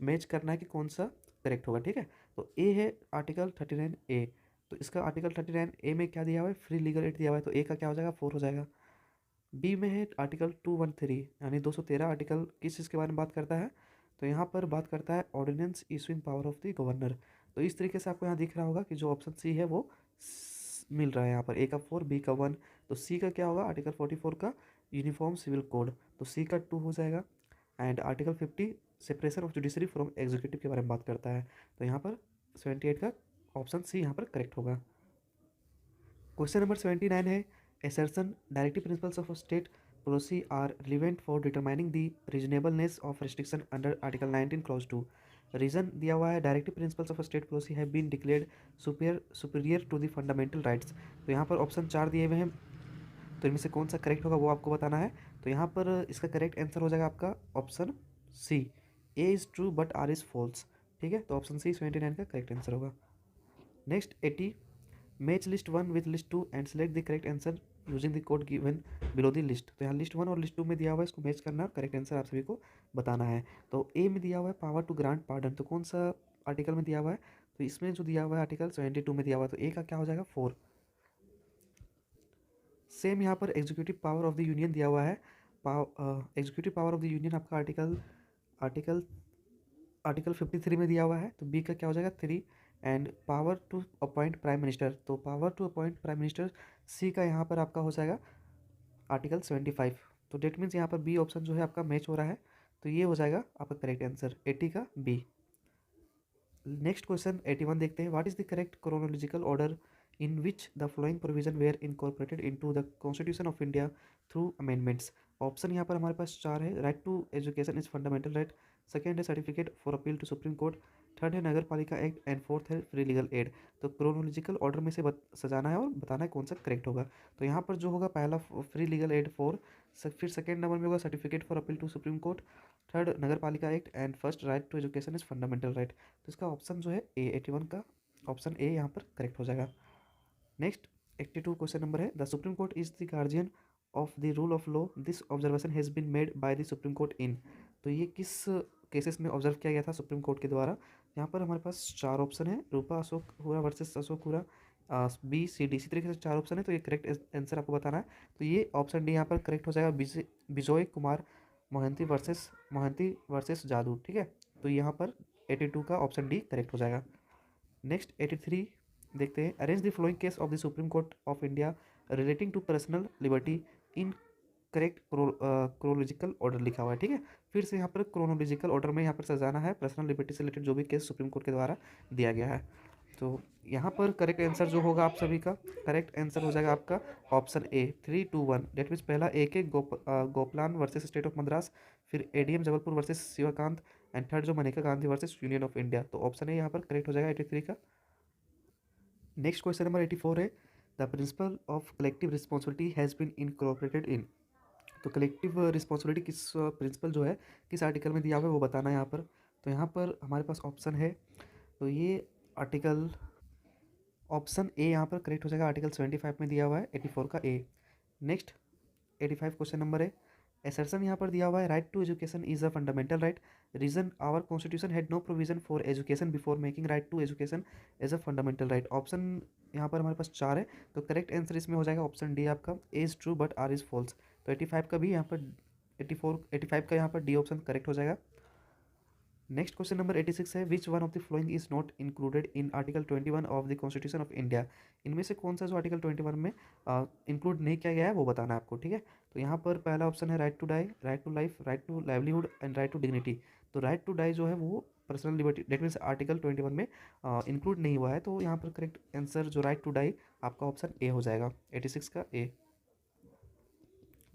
मैच करना है कि कौन सा करेक्ट होगा। ठीक है। तो ए है आर्टिकल 39 ए। तो इसका आर्टिकल 39 ए में क्या दिया हुआ है, फ्री लीगल एड दिया हुआ है, तो ए का क्या हो जाएगा 4 हो जाएगा। बी में है आर्टिकल 213 यानी 213 आर्टिकल किस चीज़ के बारे में बात करता है, तो यहाँ पर बात करता है ordinance issuing power of the governor. तो इस तरीके से आपको यहाँ दिख रहा होगा कि जो ऑप्शन सी है वो मिल रहा है यहाँ पर, ए का 4 बी का 1। तो सी का क्या होगा, आर्टिकल 44 का यूनिफॉर्म सिविल कोड, तो सी का 2 हो जाएगा। And article 50 separation of judiciary from executive के बारे में बात करता है, तो यहाँ पर 78 का ऑप्शन सी यहाँ पर करेक्ट होगा। क्वेश्चन नंबर 79 है, assertion directive principles of state policy are relevant for determining the reasonableness of restriction under article 19 clause 2। Reason दिया हुआ है, directive principles of state policy have been declared superior to the fundamental rights. तो यहाँ पर option 4 दिए हुए हैं, तो इनमें से कौन सा करेक्ट होगा वो आपको बताना है। तो यहाँ पर इसका करेक्ट आंसर हो जाएगा आपका option C, A is true but R is false. ठीक है। तो ऑप्शन सी 79 का करेक्ट आंसर होगा। Next 80, match list 1 with list 2 and select the correct answer using the code given below the list. तो यहाँ लिस्ट 1 और list 2 में दिया हुआ है, इसको मैच करना, करेक्ट आंसर आप सभी को बताना है। तो ए में दिया हुआ है पावर टू ग्रांट पार्डन, तो कौन सा आर्टिकल में दिया हुआ है, तो इसमें जो दिया हुआ है आर्टिकल 72 में दिया हुआ है, तो ए का क्या हो जाएगा 4। सेम यहाँ पर executive power of the union दिया हुआ है, executive power of the union आपका आर्टिकल आर्टिकल आर्टिकल 53 में दिया हुआ है, तो बी का क्या हो जाएगा 3। And power to appoint prime minister, तो power to appoint prime minister C का यहाँ पर आपका हो जाएगा आर्टिकल 75। तो डेट मीन्स यहाँ पर बी ऑप्शन जो है आपका मैच हो रहा है, तो ये हो जाएगा आपका करेक्ट आंसर 80 का बी। नेक्स्ट क्वेश्चन 81 देखते हैं, what is the correct chronological order in which the following provision were incorporated into the constitution of India through amendments. Option यहाँ पर हमारे पास 4 है, right to education is fundamental right, second है certificate for appeal to supreme court, third है Nagar Palika act and fourth है free legal aid. तो chronological order में से सजाना है और बताना है कौन सा करेक्ट होगा। तो यहाँ पर जो होगा पहला फ्री लीगल एड 4, फिर सेकेंड नंबर में होगा certificate for appeal to supreme court, third Nagar Palika act and first right to education is fundamental right. तो इसका ऑप्शन जो है ए 81 का ऑप्शन ए यहाँ पर करेक्ट हो जाएगा। नेक्स्ट 82 क्वेश्चन नंबर है, the supreme court is the guardian of the rule of law, this observation has been made by the supreme court in. तो ये किस केसेस में ऑब्जर्व किया गया था सुप्रीम कोर्ट के द्वारा। यहाँ पर हमारे पास 4 ऑप्शन है, रूपा अशोक हुरा वर्सेस अशोक हुरा, बी सी डी, इसी तरीके से 4 ऑप्शन है, तो ये करेक्ट आंसर आपको बताना है। तो ये ऑप्शन डी यहाँ पर करेक्ट हो जाएगा, बिजोय कुमार मोहंती वर्सेस जादू। ठीक है। तो यहाँ पर 82 का ऑप्शन डी करेक्ट हो जाएगा। नेक्स्ट 83 देखते हैं, arrange the following case of the supreme court of India relating to personal liberty in correct chronological order लिखा हुआ है। ठीक है। फिर से यहाँ पर क्रोनोलॉजिकल ऑर्डर में यहाँ पर सजाना है पर्सनल लिबर्टी से रिलेटेड जो भी केस सुप्रीम कोर्ट के द्वारा दिया गया है। तो यहाँ पर करेक्ट आंसर जो होगा आप सभी का करेक्ट आंसर हो जाएगा आपका ऑप्शन ए 321। डेट मीन्स पहला A K Gopalan versus state of Madras, फिर ADM Jabalpur versus Shivkant, and third जो Maneka Gandhi versus union of India. तो ऑप्शन ए यहाँ पर करेक्ट हो जाएगा 83 का। नेक्स्ट क्वेश्चन नंबर 84 है, the principle of collective responsibility has been incorporated in. तो कलेक्टिव रिस्पॉन्सिबिलिटी किस प्रिंसिपल जो है किस आर्टिकल में दिया हुआ है वो बताना है यहाँ पर। तो यहाँ पर हमारे पास ऑप्शन है, तो ये आर्टिकल ऑप्शन ए यहाँ पर करेक्ट हो जाएगा, आर्टिकल 75 में दिया हुआ है 84 का ए। नेक्स्ट 85 क्वेश्चन नंबर है, एसर्शन यहाँ पर दिया हुआ है, right to education is a fundamental right, reason our constitution had no provision for education before making right to education as a fundamental right. Option यहाँ पर हमारे पास चार है, तो करेक्ट आंसर इसमें हो जाएगा ऑप्शन डी आपका, A is true but R is false. तो 85 का भी यहाँ पर 85 का यहाँ पर डी ऑप्शन करेक्ट हो जाएगा। नेक्स्ट क्वेश्चन नंबर 86 है, which one of the following is not included in article 21 of the constitution of India. इनमें से कौन सा जो आर्टिकल 21 में इंक्लूड नहीं किया गया है वो बताना है आपको, ठीक है। तो यहाँ पर पहला ऑप्शन है right to die, right to life, right to livelihood and right to dignity. तो राइट टू डाई जो है वो personal liberty, that means article 21 में इंक्लूड नहीं हुआ है, तो यहाँ पर करेक्ट आंसर जो राइट टू डाई आपका ऑप्शन ए हो जाएगा, 86 का ए।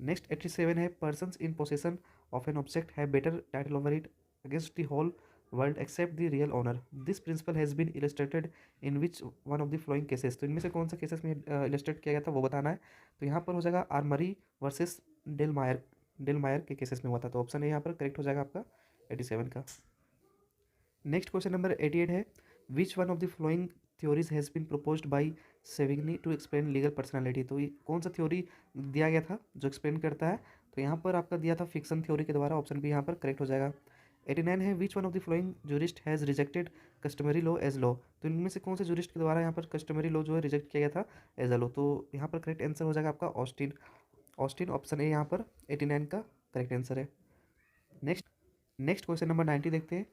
नेक्स्ट 87 है, persons in possession of an object have better title over it against the whole world except the real owner. This principle has been illustrated in which one of the following cases। तो इनमें से कौन सा cases में illustrate किया गया था वो बताना है। तो यहाँ पर हो जाएगा आर्मरी वर्सेस डेल मायर के केसेस में हुआ था, तो ऑप्शन ए यहाँ पर करेक्ट हो जाएगा आपका 87 का। नेक्स्ट क्वेश्चन नंबर 88 है, which one of the following theories has been proposed by Savigny to explain legal personality. तो ये कौन सा थ्योरी दिया गया था जो एक्सप्लेन करता है, तो यहाँ पर आपका दिया था फिक्सन थ्योरी के द्वारा, ऑप्शन बी यहाँ पर करेक्ट हो जाएगा। 89 है, which one of the following jurist has rejected customary law as law. तो इनमें से कौन से जूरिस्ट के द्वारा यहाँ पर कस्टमरी लॉ जो है रिजेक्ट किया गया था एज अ लॉ, तो यहाँ पर करेक्ट आंसर हो जाएगा आपका ऑस्टिन। ऑस्टिन ऑप्शन ए यहाँ पर 89 का करेक्ट आंसर है। नेक्स्ट नेक्स्ट क्वेश्चन नंबर 90 देखते हैं,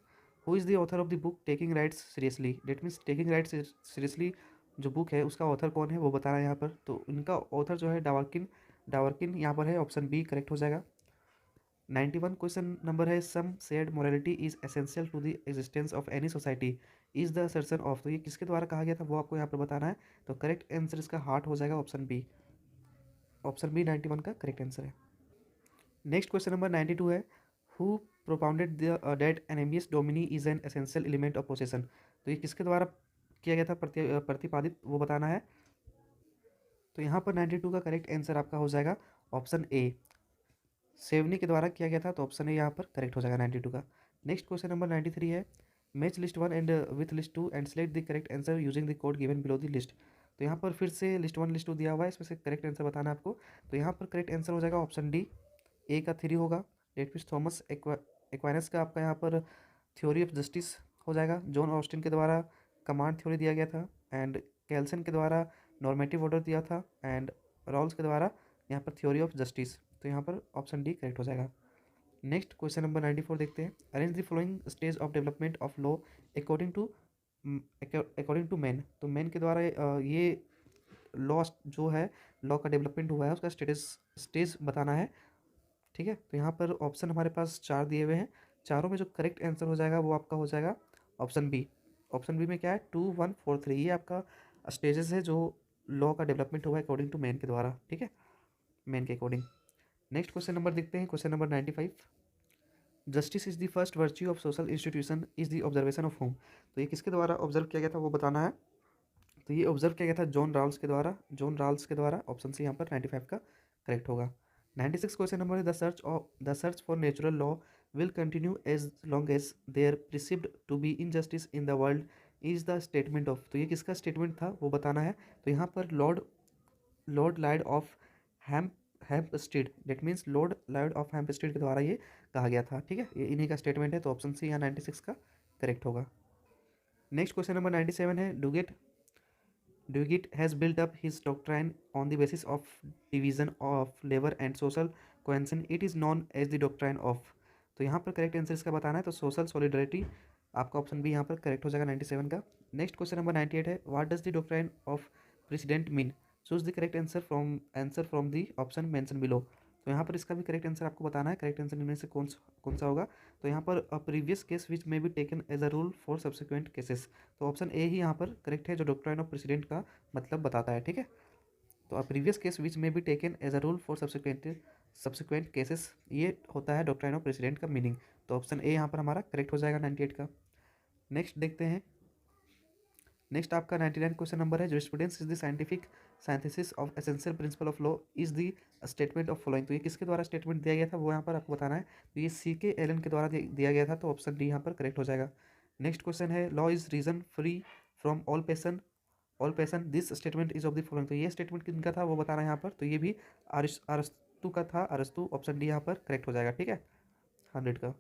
who is the author of the book taking rights seriously. That means taking rights seriously जो बुक है उसका ऑथर कौन है वो बताना है यहाँ पर। तो इनका ऑथर जो है डावर्किन डावर्किन यहाँ पर है, ऑप्शन बी करेक्ट हो जाएगा। 91 क्वेश्चन नंबर है, some shared morality is essential to the existence of any society is the assertion of. तो ये किसके द्वारा कहा गया था वो आपको यहाँ पर बताना है, तो करेक्ट आंसर इसका हार्ट हो जाएगा, ऑप्शन बी। ऑप्शन बी 91 का करेक्ट आंसर है। नेक्स्ट क्वेश्चन नंबर 92 है, who propounded the that animus domini is an essential element of possession. तो ये किसके द्वारा किया गया था प्रतिपादित वो बताना है। तो यहाँ पर 92 का करेक्ट आंसर आपका हो जाएगा ऑप्शन ए, सेवनी के द्वारा किया गया था, तो ऑप्शन ए यहाँ पर करेक्ट हो जाएगा 92 का। नेक्स्ट क्वेश्चन नंबर 93 है, match list 1 and with list 2 and select the correct answer using the code given below the list. तो यहाँ पर फिर से लिस्ट 1 लिस्ट 2 दिया हुआ है, इसमें से करेक्ट आंसर बताना है आपको। तो यहाँ पर करेक्ट आंसर हो जाएगा ऑप्शन डी, ए का 3 होगा, डेट मीन्स थॉमस एक्वाइनस का आपका यहाँ पर थ्योरी ऑफ जस्टिस हो जाएगा। जॉन ऑस्टिन के द्वारा कमांड थ्योरी दिया गया था, एंड कैल्सन के द्वारा नॉर्मेटिव ऑर्डर दिया था, एंड रॉल्स के द्वारा यहाँ पर थ्योरी ऑफ जस्टिस। तो यहाँ पर ऑप्शन डी करेक्ट हो जाएगा। नेक्स्ट क्वेश्चन नंबर 94 देखते हैं, arrange the following stage of development of law according to Maine. तो मैन के द्वारा ये लॉ जो है लॉ का डेवलपमेंट हुआ है उसका स्टेज बताना है, ठीक है। तो यहाँ पर ऑप्शन हमारे पास चार दिए हुए हैं, चारों में जो करेक्ट आंसर हो जाएगा वो आपका हो जाएगा ऑप्शन बी। ऑप्शन बी में क्या है, 2 1 4 3, ये आपका स्टेजेस है जो लॉ का डेवलपमेंट हुआ है अकॉर्डिंग टू मैन के द्वारा, ठीक है, मैन के अकॉर्डिंग। नेक्स्ट क्वेश्चन नंबर देखते हैं, question number 95, justice is the first virtue of social institution is the observation of home. तो ये किसके द्वारा ऑब्जर्व किया गया था वो बताना है। तो ये ऑब्जर्व किया गया था जॉन राल्स के द्वारा, जॉन राल्स के द्वारा, ऑप्शन सी यहाँ पर 95 का करेक्ट होगा। 96 question number, the search for natural law will continue as long as there perceived to be injustice in the world is the statement of. तो ये किसका स्टेटमेंट था वो बताना है। तो यहाँ पर Lord Lloyd of Hampstead, that means Lord Lloyd of Hampstead के द्वारा ये कहा गया था, ठीक है, ये इन्हीं का स्टेटमेंट है, तो ऑप्शन सी यहाँ 96 का करेक्ट होगा। नेक्स्ट क्वेश्चन नंबर 97 है, Dugit has built up his doctrine on the basis of division of labor and social cohesion. It is known as the doctrine of। तो यहाँ पर करेक्ट आंसर इसका बताना है, तो सोशल सॉलिडरिटी आपका ऑप्शन बी यहाँ पर करेक्ट हो जाएगा 97 का। नेक्स्ट क्वेश्चन नंबर 98 है, what does the doctrine of president mean. Choose the correct answer from the option mention below. तो यहाँ पर इसका भी करेक्ट आंसर आपको बताना है, करेक्ट आंसर इनमें से कौन सा होगा। तो यहाँ पर previous case which may be taken as a rule for subsequent cases. तो ऑप्शन ए ही यहाँ पर करेक्ट है, जो डॉक्ट्राइन ऑफ प्रेसिडेंट का मतलब बताता है, ठीक है। तो previous case which may be taken as a rule for subsequent cases, ये होता है डॉक्ट्राइन ऑफ प्रेसिडेंट का मीनिंग। तो ऑप्शन ए यहाँ पर हमारा करेक्ट हो जाएगा 98 का। नेक्स्ट देखते हैं, नेक्स्ट आपका 99 क्वेश्चन नंबर है, jurisprudence is the scientific synthesis of essential principle of law is the statement of following. तो ये किसके द्वारा स्टेटमेंट दिया गया था वो यहाँ पर आपको बताना है। तो ये CK एलन के द्वारा दिया गया था, तो ऑप्शन डी यहाँ पर करेक्ट हो जाएगा। नेक्स्ट क्वेश्चन है, law is reason free from all passion all passion this statement is of the following. तो ये स्टेटमेंट किनका था वो बताना है यहाँ पर। तो ये भी अरस्तु का था, अरस्तु, ऑप्शन डी यहाँ पर करेक्ट हो जाएगा। ठीक है, 100 का।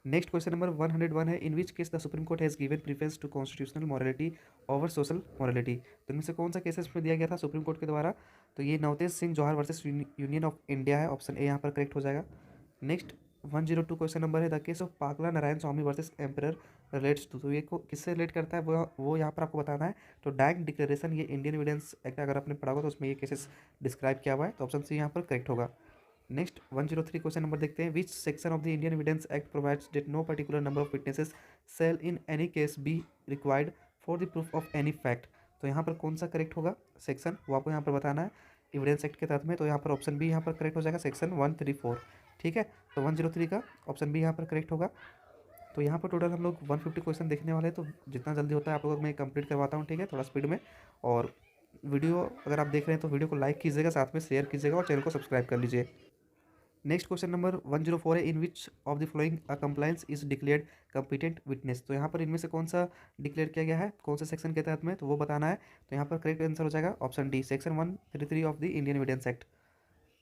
नेक्स्ट क्वेश्चन नंबर 101 है, in which case the supreme court has given preference to constitutional morality over social morality. तो इनमें से कौन सा केसेस में दिया गया था सुप्रीम कोर्ट के द्वारा? तो ये Navtej Singh Johar versus union of India है, ऑप्शन ए यहाँ पर करेक्ट हो जाएगा। नेक्स्ट 102 क्वेश्चन नंबर है, the case of Pakala Narayana Swami versus emperor relates to. तो ये किससे रिलेट करता है वो यहाँ पर आपको बताना है। तो डैंग डिक्लेरेशन, ये इंडियन एविडेंस एक्ट अगर आपने पढ़ा होगा तो उसमें ये केसेस डिस्क्राइब किया हुआ है, तो ऑप्शन सी यहाँ पर करेक्ट होगा। नेक्स्ट 103 क्वेश्चन नंबर देखते हैं, which section of the Indian evidence act provides that no particular number of witnesses shall in any case be required for the proof of any fact. तो यहाँ पर कौन सा करेक्ट होगा section, वो आपको यहाँ पर बताना है एविडेंस एक्ट के तहत में। तो यहाँ पर ऑप्शन बी यहाँ पर करेक्ट हो जाएगा, सेक्शन 134। ठीक है, तो 103 का ऑप्शन बी यहाँ पर करेक्ट होगा। तो यहाँ पर टोटल हम लोग 150 क्वेश्चन देखने वाले हैं, तो जितना जल्दी होता है आप लोगों को मैं कंप्लीट करवाता हूँ। ठीक है, थोड़ा स्पीड में। और वीडियो अगर आप देख रहे हैं तो वीडियो को लाइक कीजिएगा, साथ में शेयर कीजिएगा और चैनल को सब्सक्राइब कर लीजिए। नेक्स्ट क्वेश्चन नंबर 104 है, in which of the following a compliance is declared competent witness. तो यहाँ पर इनमें से कौन सा डिक्लेयर किया गया है, कौन सा सेक्शन के तहत में, तो वो बताना है। तो यहाँ पर करेक्ट आंसर हो जाएगा option D, section 133 of the Indian evidence act.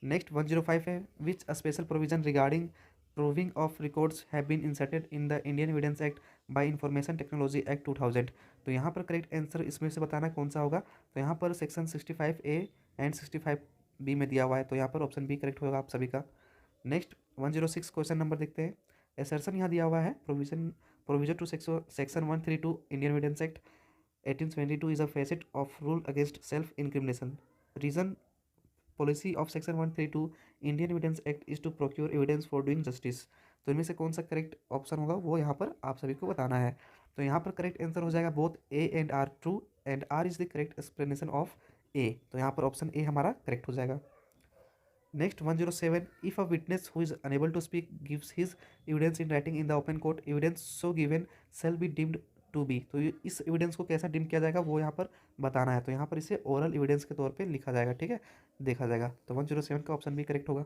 Next 105 है, which special provision regarding proving of records have been inserted in the Indian evidence act by information technology act 2000। तो यहाँ पर करेक्ट आंसर इसमें से बताना कौन सा होगा। तो यहाँ पर सेक्शन 65A एंड 65B में दिया हुआ है, तो यहाँ पर ऑप्शन बी करेक्ट होगा आप सभी का। नेक्स्ट 106 क्वेश्चन नंबर देखते हैं, एसर्शन यहाँ दिया हुआ है, provision to section 132 Indian evidence act 1872 is a facet of rule against self incrimination. Reason policy of section 132 Indian evidence act is to procure evidence for doing justice. तो इनमें से कौन सा करेक्ट ऑप्शन होगा वो यहाँ पर आप सभी को बताना है। तो यहाँ पर करेक्ट आंसर हो जाएगा both A and R true, and R is the correct explanation of A. तो यहाँ पर ऑप्शन ए हमारा करेक्ट हो जाएगा। Next 107, if a witness who is unable to speak gives his evidence in writing in the open court, evidence so given shall be deemed to be. तो इस evidence को कैसा डीम किया जाएगा वो यहाँ पर बताना है। तो यहाँ पर इसे ओरल एविडेंस के तौर पे लिखा जाएगा। ठीक है, देखा जाएगा। तो 107 का ऑप्शन भी करेक्ट होगा।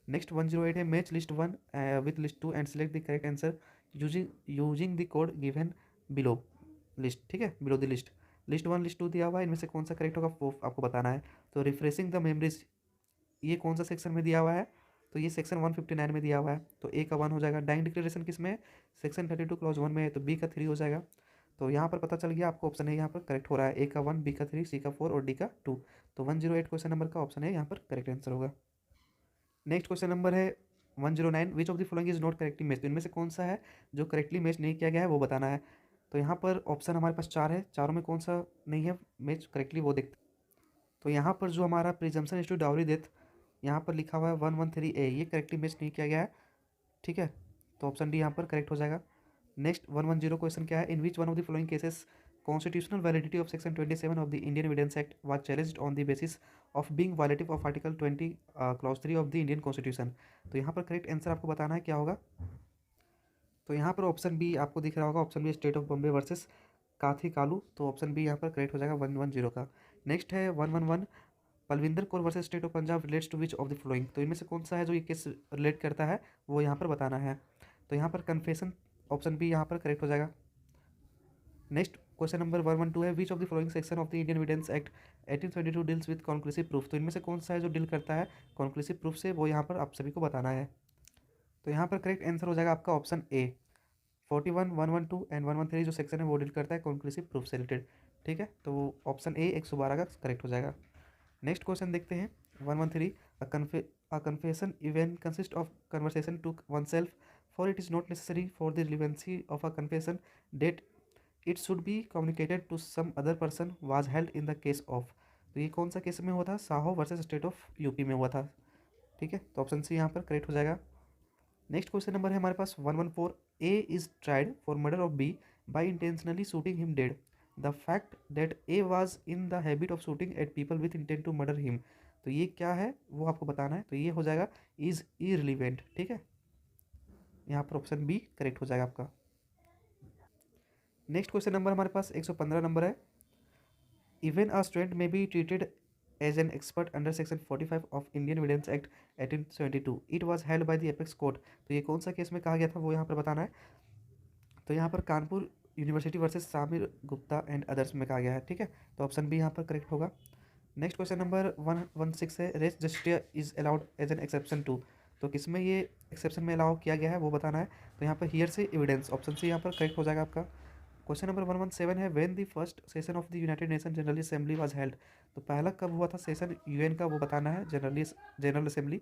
नेक्स्ट 108 है, match list 1 with list 2 and select the correct answer using the code given below list. ठीक है, below the list. List 1 list 2 दिया हुआ है, इनमें से कौन सा करेक्ट होगा वो आपको बताना है। तो रिफ्रेशिंग द मेमोरीज, ये कौन सा सेक्शन में दिया हुआ है, तो ये सेक्शन 159 में दिया हुआ है, तो ए का 1 हो जाएगा। डाइंग डिक्लेरेशन किस में है, सेक्शन 32 क्लॉज 1 में है, तो बी का 3 हो जाएगा। तो यहाँ पर पता चल गया आपको, ऑप्शन है यहाँ पर करेक्ट हो रहा है, ए का 1, बी का 3, सी का 4 और डी का 2। तो 108 क्वेश्चन नंबर का ऑप्शन है यहाँ पर करेक्ट आंसर होगा। नेक्स्ट क्वेश्चन नंबर है 109, विच of the following is not correctly match. तो इनमें से कौन सा है जो करेक्टली मैच नहीं किया गया है वो बताना है। तो यहाँ पर ऑप्शन हमारे पास 4 है, चारों में कौन सा नहीं है मैच करेक्टली वो देखते। तो यहाँ पर जो हमारा presumption is to dowry death यहाँ पर लिखा हुआ है 113A, ये करेक्टली मैच नहीं किया गया है। ठीक है, तो ऑप्शन डी यहाँ पर करेक्ट हो जाएगा। नेक्स्ट 110 क्वेश्चन क्या है, in which one of the following cases constitutional validity of section 27 of the Indian evidence act was challenged on the basis of being violative of article 20 clause 3 of the Indian constitution. तो यहाँ पर correct answer आपको बताना है क्या होगा। तो यहाँ पर ऑप्शन बी आपको दिख रहा होगा, option B state of Bombay versus Kathi Kalu. तो ऑप्शन बी यहाँ पर करेक्ट हो जाएगा 110 का। नेक्स्ट है 111, Palvinder Kaur versus state of Punjab relates to which of the following. तो इनमें से कौन सा है जो ये केस रिलेट करता है वो यहाँ पर बताना है। तो यहाँ पर कन्फेशन, ऑप्शन बी यहाँ पर करेक्ट हो जाएगा। नेक्स्ट क्वेश्चन नंबर 112 है, which of the following section of the Indian evidence act 1822 deals with conclusive proof. तो इनमें से कौन सा है जो डील करता है कॉन्क्लूसिव प्रूफ से, वो यहाँ पर आप सभी को बताना है। तो यहाँ पर करेक्ट आंसर हो जाएगा आपका ऑप्शन ए, 41, 112 एंड 113 जो सेक्शन है वो डील करता है कॉन्क्लूसिव प्रूफ से रिलेटेड। ठीक है, तो ऑप्शन ए 112 का करेक्ट हो जाएगा। नेक्स्ट क्वेश्चन देखते हैं 113, a confession even consists of conversation to oneself, for it is not necessary for the relevancy of a confession that it should be communicated to some other person was held in the case of। तो ये कौन सा case में हुआ था, Saho versus state of UP में हुआ था। ठीक है, तो ऑप्शन सी यहाँ पर करेक्ट हो जाएगा। नेक्स्ट क्वेश्चन नंबर है हमारे पास 114, A is tried for murder of B by intentionally shooting him dead, the fact that A was in the habit of shooting at people with intent to murder him. तो ये क्या है वो आपको बताना है। तो ये हो जाएगा इज इररिलेवेंट। ठीक है, यहाँ पर ऑप्शन बी करेक्ट हो जाएगा आपका। नेक्स्ट क्वेश्चन नंबर हमारे पास 115 नंबर है, even a student may be treated as an expert under section 45 of Indian evidence act 1872, it was held by the apex court. तो ये कौन सा केस में कहा गया था वो यहाँ पर बताना है। तो यहाँ पर Kanpur university versus Samir Gupta and others में कहा गया है, ठीक है। तो ऑप्शन बी यहाँ पर करेक्ट होगा। नेक्स्ट क्वेश्चन नंबर 116 है, res justice is allowed as an exception to. तो किसमें ये एक्सेप्शन में अलाउ किया गया है वो बताना है। तो यहाँ पर हियर से एविडेंस, ऑप्शन सी यहाँ पर करेक्ट हो जाएगा आपका। क्वेश्चन नंबर 117 है, when the first session of the United nation general assembly was held. तो पहला कब हुआ था सेशन यूएन का वो बताना है, जनरल असेंबली।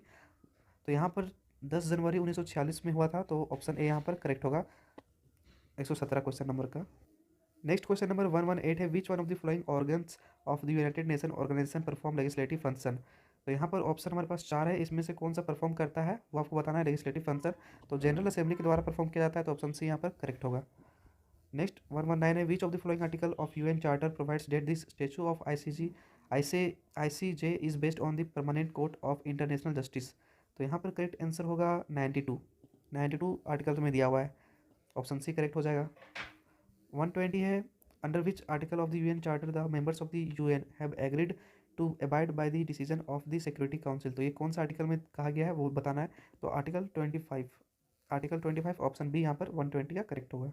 तो यहाँ पर 10 जनवरी 1946 में हुआ था, तो ऑप्शन ए यहाँ पर करेक्ट होगा 117 क्वेश्चन नंबर का। नेक्स्ट क्वेश्चन नंबर 118 है, which one of the following organs of the United Nation organization perform legislative function. तो यहाँ पर ऑप्शन हमारे पास 4 है, इसमें से कौन सा परफॉर्म करता है वो आपको बताना है, लेजिस्लेटिव फंक्शन। तो जनरल असेंबली के द्वारा परफॉर्म किया जाता है, तो ऑप्शन सी यहाँ पर करेक्ट होगा। नेक्स्ट 119 है, which of the following article of UN charter provides that this statute of ICJ is based on the permanent court of international justice. तो यहाँ पर करेक्ट आंसर होगा 92 आर्टिकल तुम्हें दिया हुआ है, ऑप्शन सी करेक्ट हो जाएगा। 120 है, under which article of the UN charter the members of the UN have agreed to abide by the decision of the security council. तो ये कौन सा आर्टिकल में कहा गया है वो बताना है। तो आर्टिकल 25 ऑप्शन बी यहाँ पर 120 का करेक्ट होगा।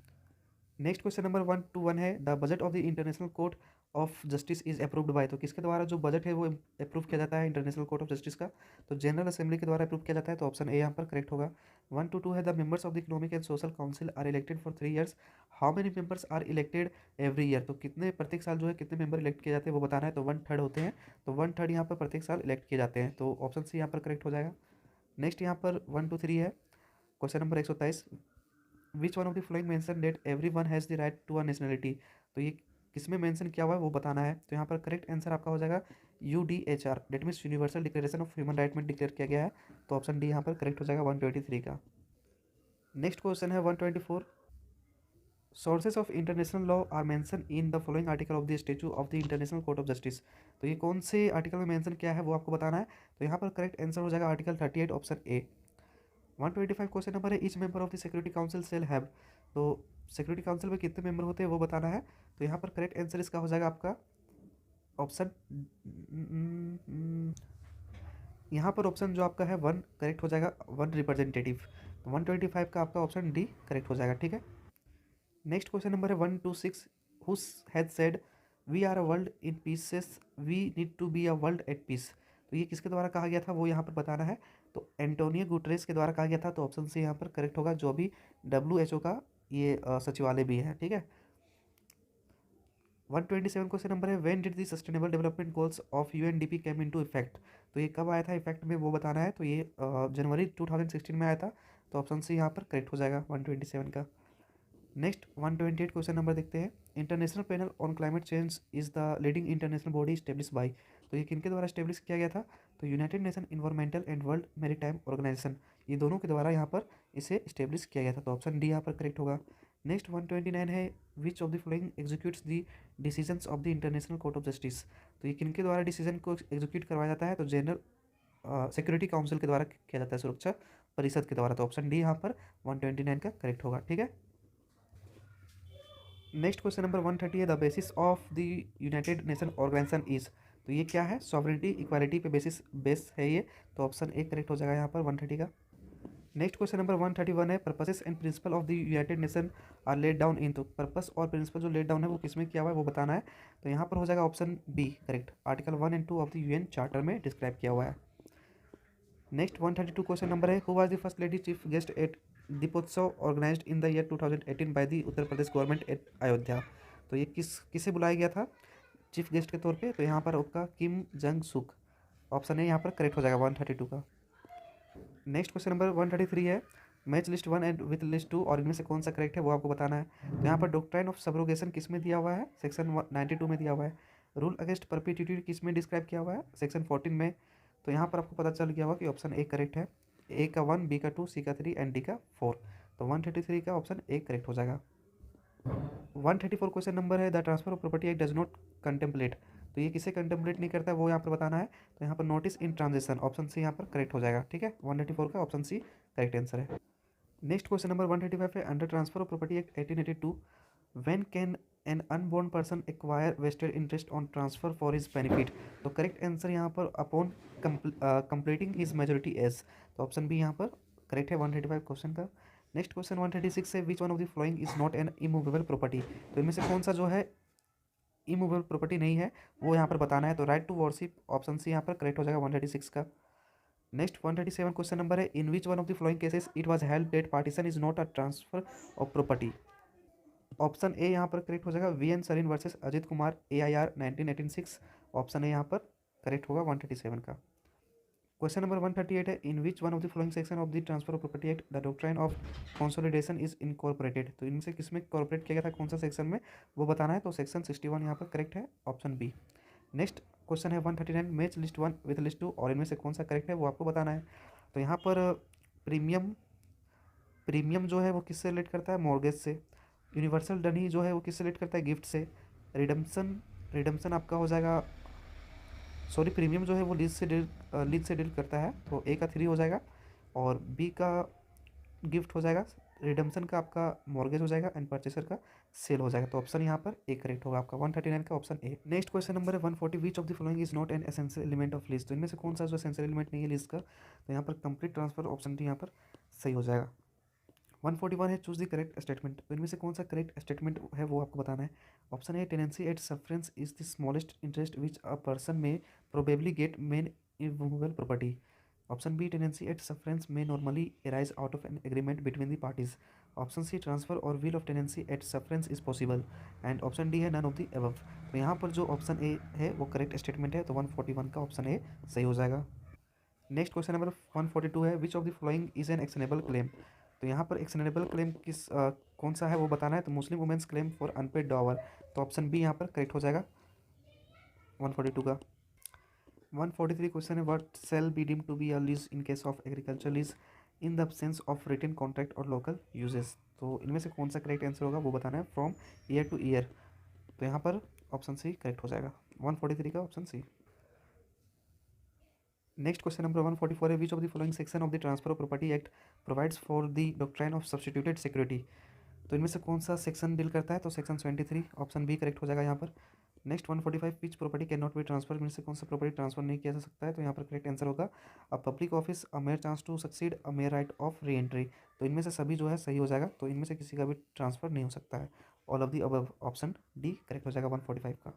नेक्स्ट क्वेश्चन नंबर 121 है, the budget of the international court of justice is approved by. तो किसके द्वारा जो बजट है वो अप्रूव किया जाता है इंटरनेशनल कोर्ट ऑफ जस्टिस का। तो जनरल असेंबली के द्वारा अप्रूव किया जाता है, तो ऑप्शन ए यहाँ पर करेक्ट होगा। 122 है, the members of the economic and social council are elected for 3 years, how many members are elected every year. तो कितने प्रत्येक साल जो है कितने मेंबर इलेक्ट किए जाते हैं वो बताना है। तो 1/3 होते हैं, तो 1/3 यहाँ पर प्रत्येक साल इलेक्ट किए जाते हैं, तो ऑप्शन सी यहाँ पर करेक्ट हो जाएगा। नेक्स्ट यहाँ पर 123 है, question number 127, which one of the following mention that every one has the right to a nationality. तो ये किसमें मेंशन किया हुआ है वो बताना है। तो यहाँ पर करेक्ट आंसर आपका हो जाएगा UDHR, that means universal declaration of human right में डिक्लेयर किया गया है, तो ऑप्शन डी यहाँ पर करेक्ट हो जाएगा 123 का। नेक्स्ट क्वेश्चन है 124, sources of international law are mention in the following article of the statute of the international court of justice. तो ये कौन से आर्टिकल में मेंशन किया है वो आपको बताना है। तो यहाँ पर करेक्ट आंसर हो जाएगा article 38 option A. 125 question number है, each member of the security council shall have. तो सिक्योरिटी काउंसिल में कितने मेंबर होते हैं वो बताना है। तो यहाँ पर करेक्ट आंसर इसका हो जाएगा आपका ऑप्शन, यहाँ पर ऑप्शन जो आपका है 1 करेक्ट हो जाएगा, 1 रिप्रेजेंटेटिव। तो 125 का आपका ऑप्शन डी करेक्ट हो जाएगा, ठीक है। नेक्स्ट क्वेश्चन नंबर है 126, who has said we are a world in pieces, we need to be a world at peace. तो ये किसके द्वारा कहा गया था वो यहाँ पर बताना है। तो एंटोनियो गुटरेस के द्वारा कहा गया था, तो ऑप्शन सी यहाँ पर करेक्ट होगा, जो भी WHO का ये सचिवालय भी है, ठीक है। 127 क्वेश्चन नंबर है, when did the sustainable development goals of UNDP came into effect. तो ये कब आया था इफेक्ट में वो बताना है। तो ये जनवरी 2016 में आया था, तो ऑप्शन सी यहाँ पर करेक्ट हो जाएगा 127 का। नेक्स्ट 128 क्वेश्चन नंबर देखते हैं, international panel on climate change is the leading international body establish by. तो ये किनके द्वारा स्टेब्लिश किया गया था। तो United Nation environmental and world maritime organization, ये दोनों के द्वारा यहाँ पर इसे स्टेब्लिश किया गया था, तो ऑप्शन डी यहाँ पर करेक्ट होगा। नेक्स्ट 129 है, which of the following executes the decisions of the international court of justice. तो ये किनके द्वारा डिसीजन को एग्जीक्यूट करवाया जाता है। तो जनरल सिक्योरिटी काउंसिल के द्वारा किया जाता है, सुरक्षा परिषद के द्वारा, तो ऑप्शन डी यहाँ पर 129 का करेक्ट होगा, ठीक है। नेक्स्ट क्वेश्चन नंबर 130 है, the basis of the United Nation organization is. तो ये क्या है, सॉवरेनिटी इक्वालिटी पे बेस है ये, तो ऑप्शन ए करेक्ट हो जाएगा यहाँ पर 130 का। नेक्स्ट क्वेश्चन नंबर 131 है, purposes and principle of the United Nation are laid down in. तो पर्पस और प्रिंसिपल जो लेड डाउन है वो किसमें किया हुआ है वो बताना है। तो यहाँ पर हो जाएगा option B correct, article 1 and 2 of the UN charter में डिस्क्राइब किया हुआ है। नेक्स्ट 132 क्वेश्चन नंबर है, who was the first lady chief guest at Deepotsav organized in the year 2018 by the Uttar Pradesh government at Ayodhya. तो ये किसे बुलाया गया था चीफ गेस्ट के तौर पे। तो यहाँ पर आपका किम जंग सुक, ऑप्शन ए यहाँ पर करेक्ट हो जाएगा 132 का। नेक्स्ट क्वेश्चन नंबर 133 है, match list 1 and with list 2 और इनमें से कौन सा करेक्ट है वो आपको बताना है। तो यहाँ पर डॉक्ट्राइन ऑफ सब्रोगेशन किस में दिया हुआ है, सेक्शन 92 में दिया हुआ है। रूल अगेंस्ट परपेचुइटी किस में डिस्क्राइब किया हुआ है, सेक्शन 14 में। तो यहाँ पर आपको पता चल गया होगा कि ऑप्शन ए करेक्ट है, ए का 1, बी का 2, सी का 3 एंड डी का 4। तो 133 का ऑप्शन ए करेक्ट हो जाएगा। 134 क्वेश्चन नंबर है, the transfer of property act does not contemplate. तो ये किसे कंटेम्पलेट नहीं करता है वो यहाँ पर बताना है। तो यहाँ पर notice in transaction, option C यहाँ पर करेक्ट हो जाएगा, ठीक है। 134 का ऑप्शन सी करेक्ट आंसर है। नेक्स्ट क्वेश्चन नंबर 135 है, under transfer of property act 1882 when can an unborn person acquire vested interest on transfer for his benefit. तो करेक्ट आंसर यहाँ पर upon completing his majority age, तो option B यहाँ पर correct है 135 question का। Next question 136 है, which one of the following is not an immovable property. तो इनमें से कौन सा जो है इमूवेबल प्रॉपर्टी नहीं है वो यहाँ पर बताना है। तो right to worship option C यहाँ पर करेक्ट हो जाएगा 136 का। नेक्स्ट 137 क्वेश्चन नंबर है, in which one of the following cases it was held that partition is not a transfer of property. Option A यहाँ पर करेक्ट हो जाएगा, V N Sarin versus Ajit Kumar AIR 1986। Option A यहाँ पर करेक्ट होगा 137 का। Question number 138 है, in which one of the following section of the transfer of property act the doctrine of consolidation is incorporated. तो इनसे किसमें कॉर्पोरेट किया गया था, कौन सा सेक्शन में, वो बताना है। तो सेक्शन 61 यहाँ पर करेक्ट है, ऑप्शन बी। नेक्स्ट क्वेश्चन है 139, मैच लिस्ट 1 विथ लिस्ट 2 और इनमें से कौन सा करेक्ट है वो आपको बताना है। तो यहाँ पर प्रीमियम प्रीमियम जो है वो किससे रिलेट करता है, मॉर्गेज से। यूनिवर्सल डनी जो है वो किससे रिलेट करता है, गिफ्ट से। रिडम्पशन रिडम्पशन आपका हो जाएगा, सॉरी प्रीमियम जो है वो लीज से डील करता है, तो ए का 3 हो जाएगा और बी का गिफ्ट हो जाएगा। रिडम्पशन का आपका मॉर्गेज हो जाएगा एंड परचेसर का सेल हो जाएगा। तो ऑप्शन यहाँ पर ए करेक्ट होगा आपका 139 का, option A. Next question number है 140, विच of the following is not an essential element of lease. तो इनमें से कौन सा जो एसेंशियल एलिमेंट नहीं है लीज का, तो यहाँ पर कंप्लीट ट्रांसफर ऑप्शन डी यहाँ पर सही हो जाएगा। 141 है, चूज द करेक्ट स्टेटमेंट। तो इनमें से कौन सा करेक्ट स्टेटमेंट है वो आपको बताना है। Option A, tenancy at sufferance is the smallest interest which a person may probably get main immovable property. Option B, tenancy at sufferance may normally arise out of an agreement between the parties. Option C, transfer or will of tenancy at sufferance is possible. And option D है none of the above. तो यहाँ पर जो option A है वो correct statement है, तो 141 का ऑप्शन ए सही हो जाएगा। नेक्स्ट क्वेश्चन नंबर 142 है, which of the following is an actionable claim. तो यहाँ पर एक्शनेबल क्लेम कौन सा है वो बताना है। तो Muslim women's claim for unpaid dower, तो ऑप्शन बी यहाँ पर करेक्ट हो जाएगा 142 का। 143 क्वेश्चन है, what shall be deemed to be a lease in case of agriculture lease in the absence of written contract और लोकल यूजेस। तो इनमें से कौन सा करेक्ट आंसर होगा वो बताना है, फ्रॉम ईयर टू ईयर। तो यहाँ पर ऑप्शन सी करेक्ट हो जाएगा 143 का, option C. Next question number 144 है, which of the following section of the transfer of property act provides for the doctrine of substituted security. तो इनमें से कौन सा सेक्शन डील करता है, तो सेक्शन 23, ऑप्शन बी करेक्ट हो जाएगा यहाँ पर। Next 145, which property can not B transfer. इनमें से कौन सा प्रॉपर्टी ट्रांसफर नहीं किया जा सकता है, तो यहाँ पर करेक्ट आंसर होगा a public office, a mere chance to succeed, a mere right of re entry. तो इनमें से सभी जो है सही हो जाएगा, तो इनमें से किसी का भी ट्रांसफर नहीं हो सकता है। All of the above, option D correct हो जाएगा 145 का।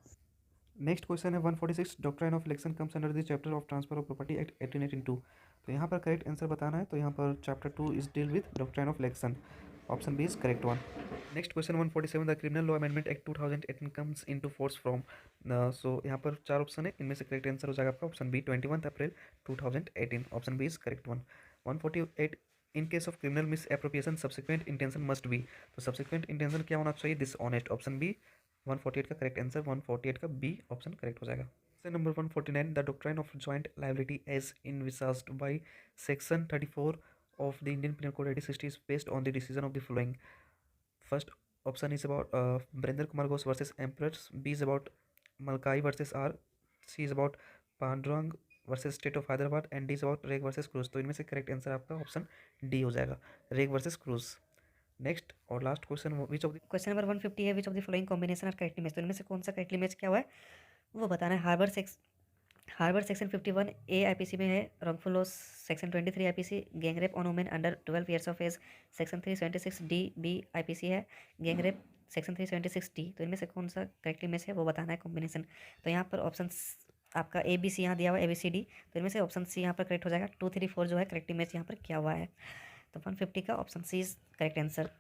नेक्स्ट क्वेश्चन है 146, doctrine of election comes under the chapter of transfer of property act 1882। तो यहाँ पर करेक्ट आंसर बताना है। तो यहाँ पर chapter 2 is deal with doctrine of election, option B is correct one. Next question 147, the criminal law amendment act 2018 comes into force from. So यहाँ पर 4 ऑप्शन है, इनमें से करेक्ट आंसर हो जाएगा आपका option B 21 April 2018, option B is correct one. 148, in case of criminal misappropriation subsequent intention must be. तो subsequent intention क्या होना चाहिए, दिस ऑनेस्ट, ऑप्शन बी 148 का करेक्ट आंसर, 148 का बी ऑप्शन करेक्ट हो जाएगा। Question number 149, the doctrine of joint liability as envisaged by section 34 of the Indian Penal Code 1860 is based on the decision of the following. First option is about Brender Kumar Ghosh versus Emperors. B is about Malkai versus R. C is about Pandurang versus state of Hyderabad and D is about Reg versus Cruse. तो इनमें से correct answer आपका option D हो जाएगा, Reg versus Cruse. Next और last question, which of the
question number 150 है, which of the following combination are correctly match. तो इनमें से कौन सा करेक्टली मैच क्या हुआ है वो बताना है। हार्बर सेक्शन 51 ए आईपीसी में है, wrongful loss section 23 IPC, gang rape on women under 12 years of age section 376 D B IPC है, गैंग रेप सेक्शन 376 डी। तो इनमें से कौन सा करेक्टली मैच है वो बताना है कॉम्बिनेशन। तो यहाँ पर ऑप्शन आपका ए बी सी यहाँ दिया हुआ है, ए बी सी डी। तो इनमें से ऑप्शन सी यहाँ पर करेक्ट हो जाएगा, 2 3 4 जो है करेक्टली मैच यहाँ पर क्या हुआ है। तो 150 का option C is correct answer.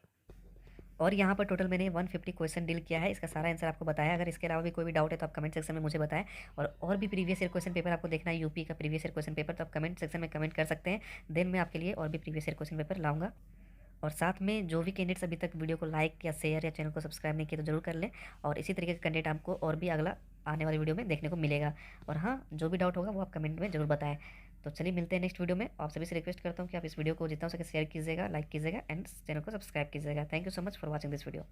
और यहाँ पर टोटल मैंने 150 क्वेश्चन डील किया है, इसका सारा आंसर आपको बताया। अगर इसके अलावा भी कोई भी डाउट है तो आप कमेंट सेक्शन में मुझे बताएं। और भी प्रीवियस ईयर क्वेश्चन पेपर आपको देखना है, यूपी का प्रीवियस ईयर क्वेश्चन पेपर, तो आप कमेंट सेक्शन में कमेंट कर सकते हैं। देन मैं आपके लिए और भी प्रीवियस ईयर क्वेश्चन पेपर लाऊंगा। और साथ में जो भी कैंडिडेट्स अभी तक वीडियो को लाइक या शेयर या चैनल को सब्सक्राइब नहीं किया तो जरूर कर लें। और इसी तरीके का कंटेंट आपको और भी अगला आने वाली वीडियो में देखने को मिलेगा। और हाँ, जो भी डाउट होगा वो आप कमेंट में जरूर बताएं। तो चलिए मिलते हैं नेक्स्ट वीडियो में। आप सभी से रिक्वेस्ट करता हूँ कि आप इस वीडियो को जितना हो सके शेयर कीजिएगा, लाइक कीजिएगा एंड चैनल को सब्सक्राइब कीजिएगा। Thank you so much for watching this video.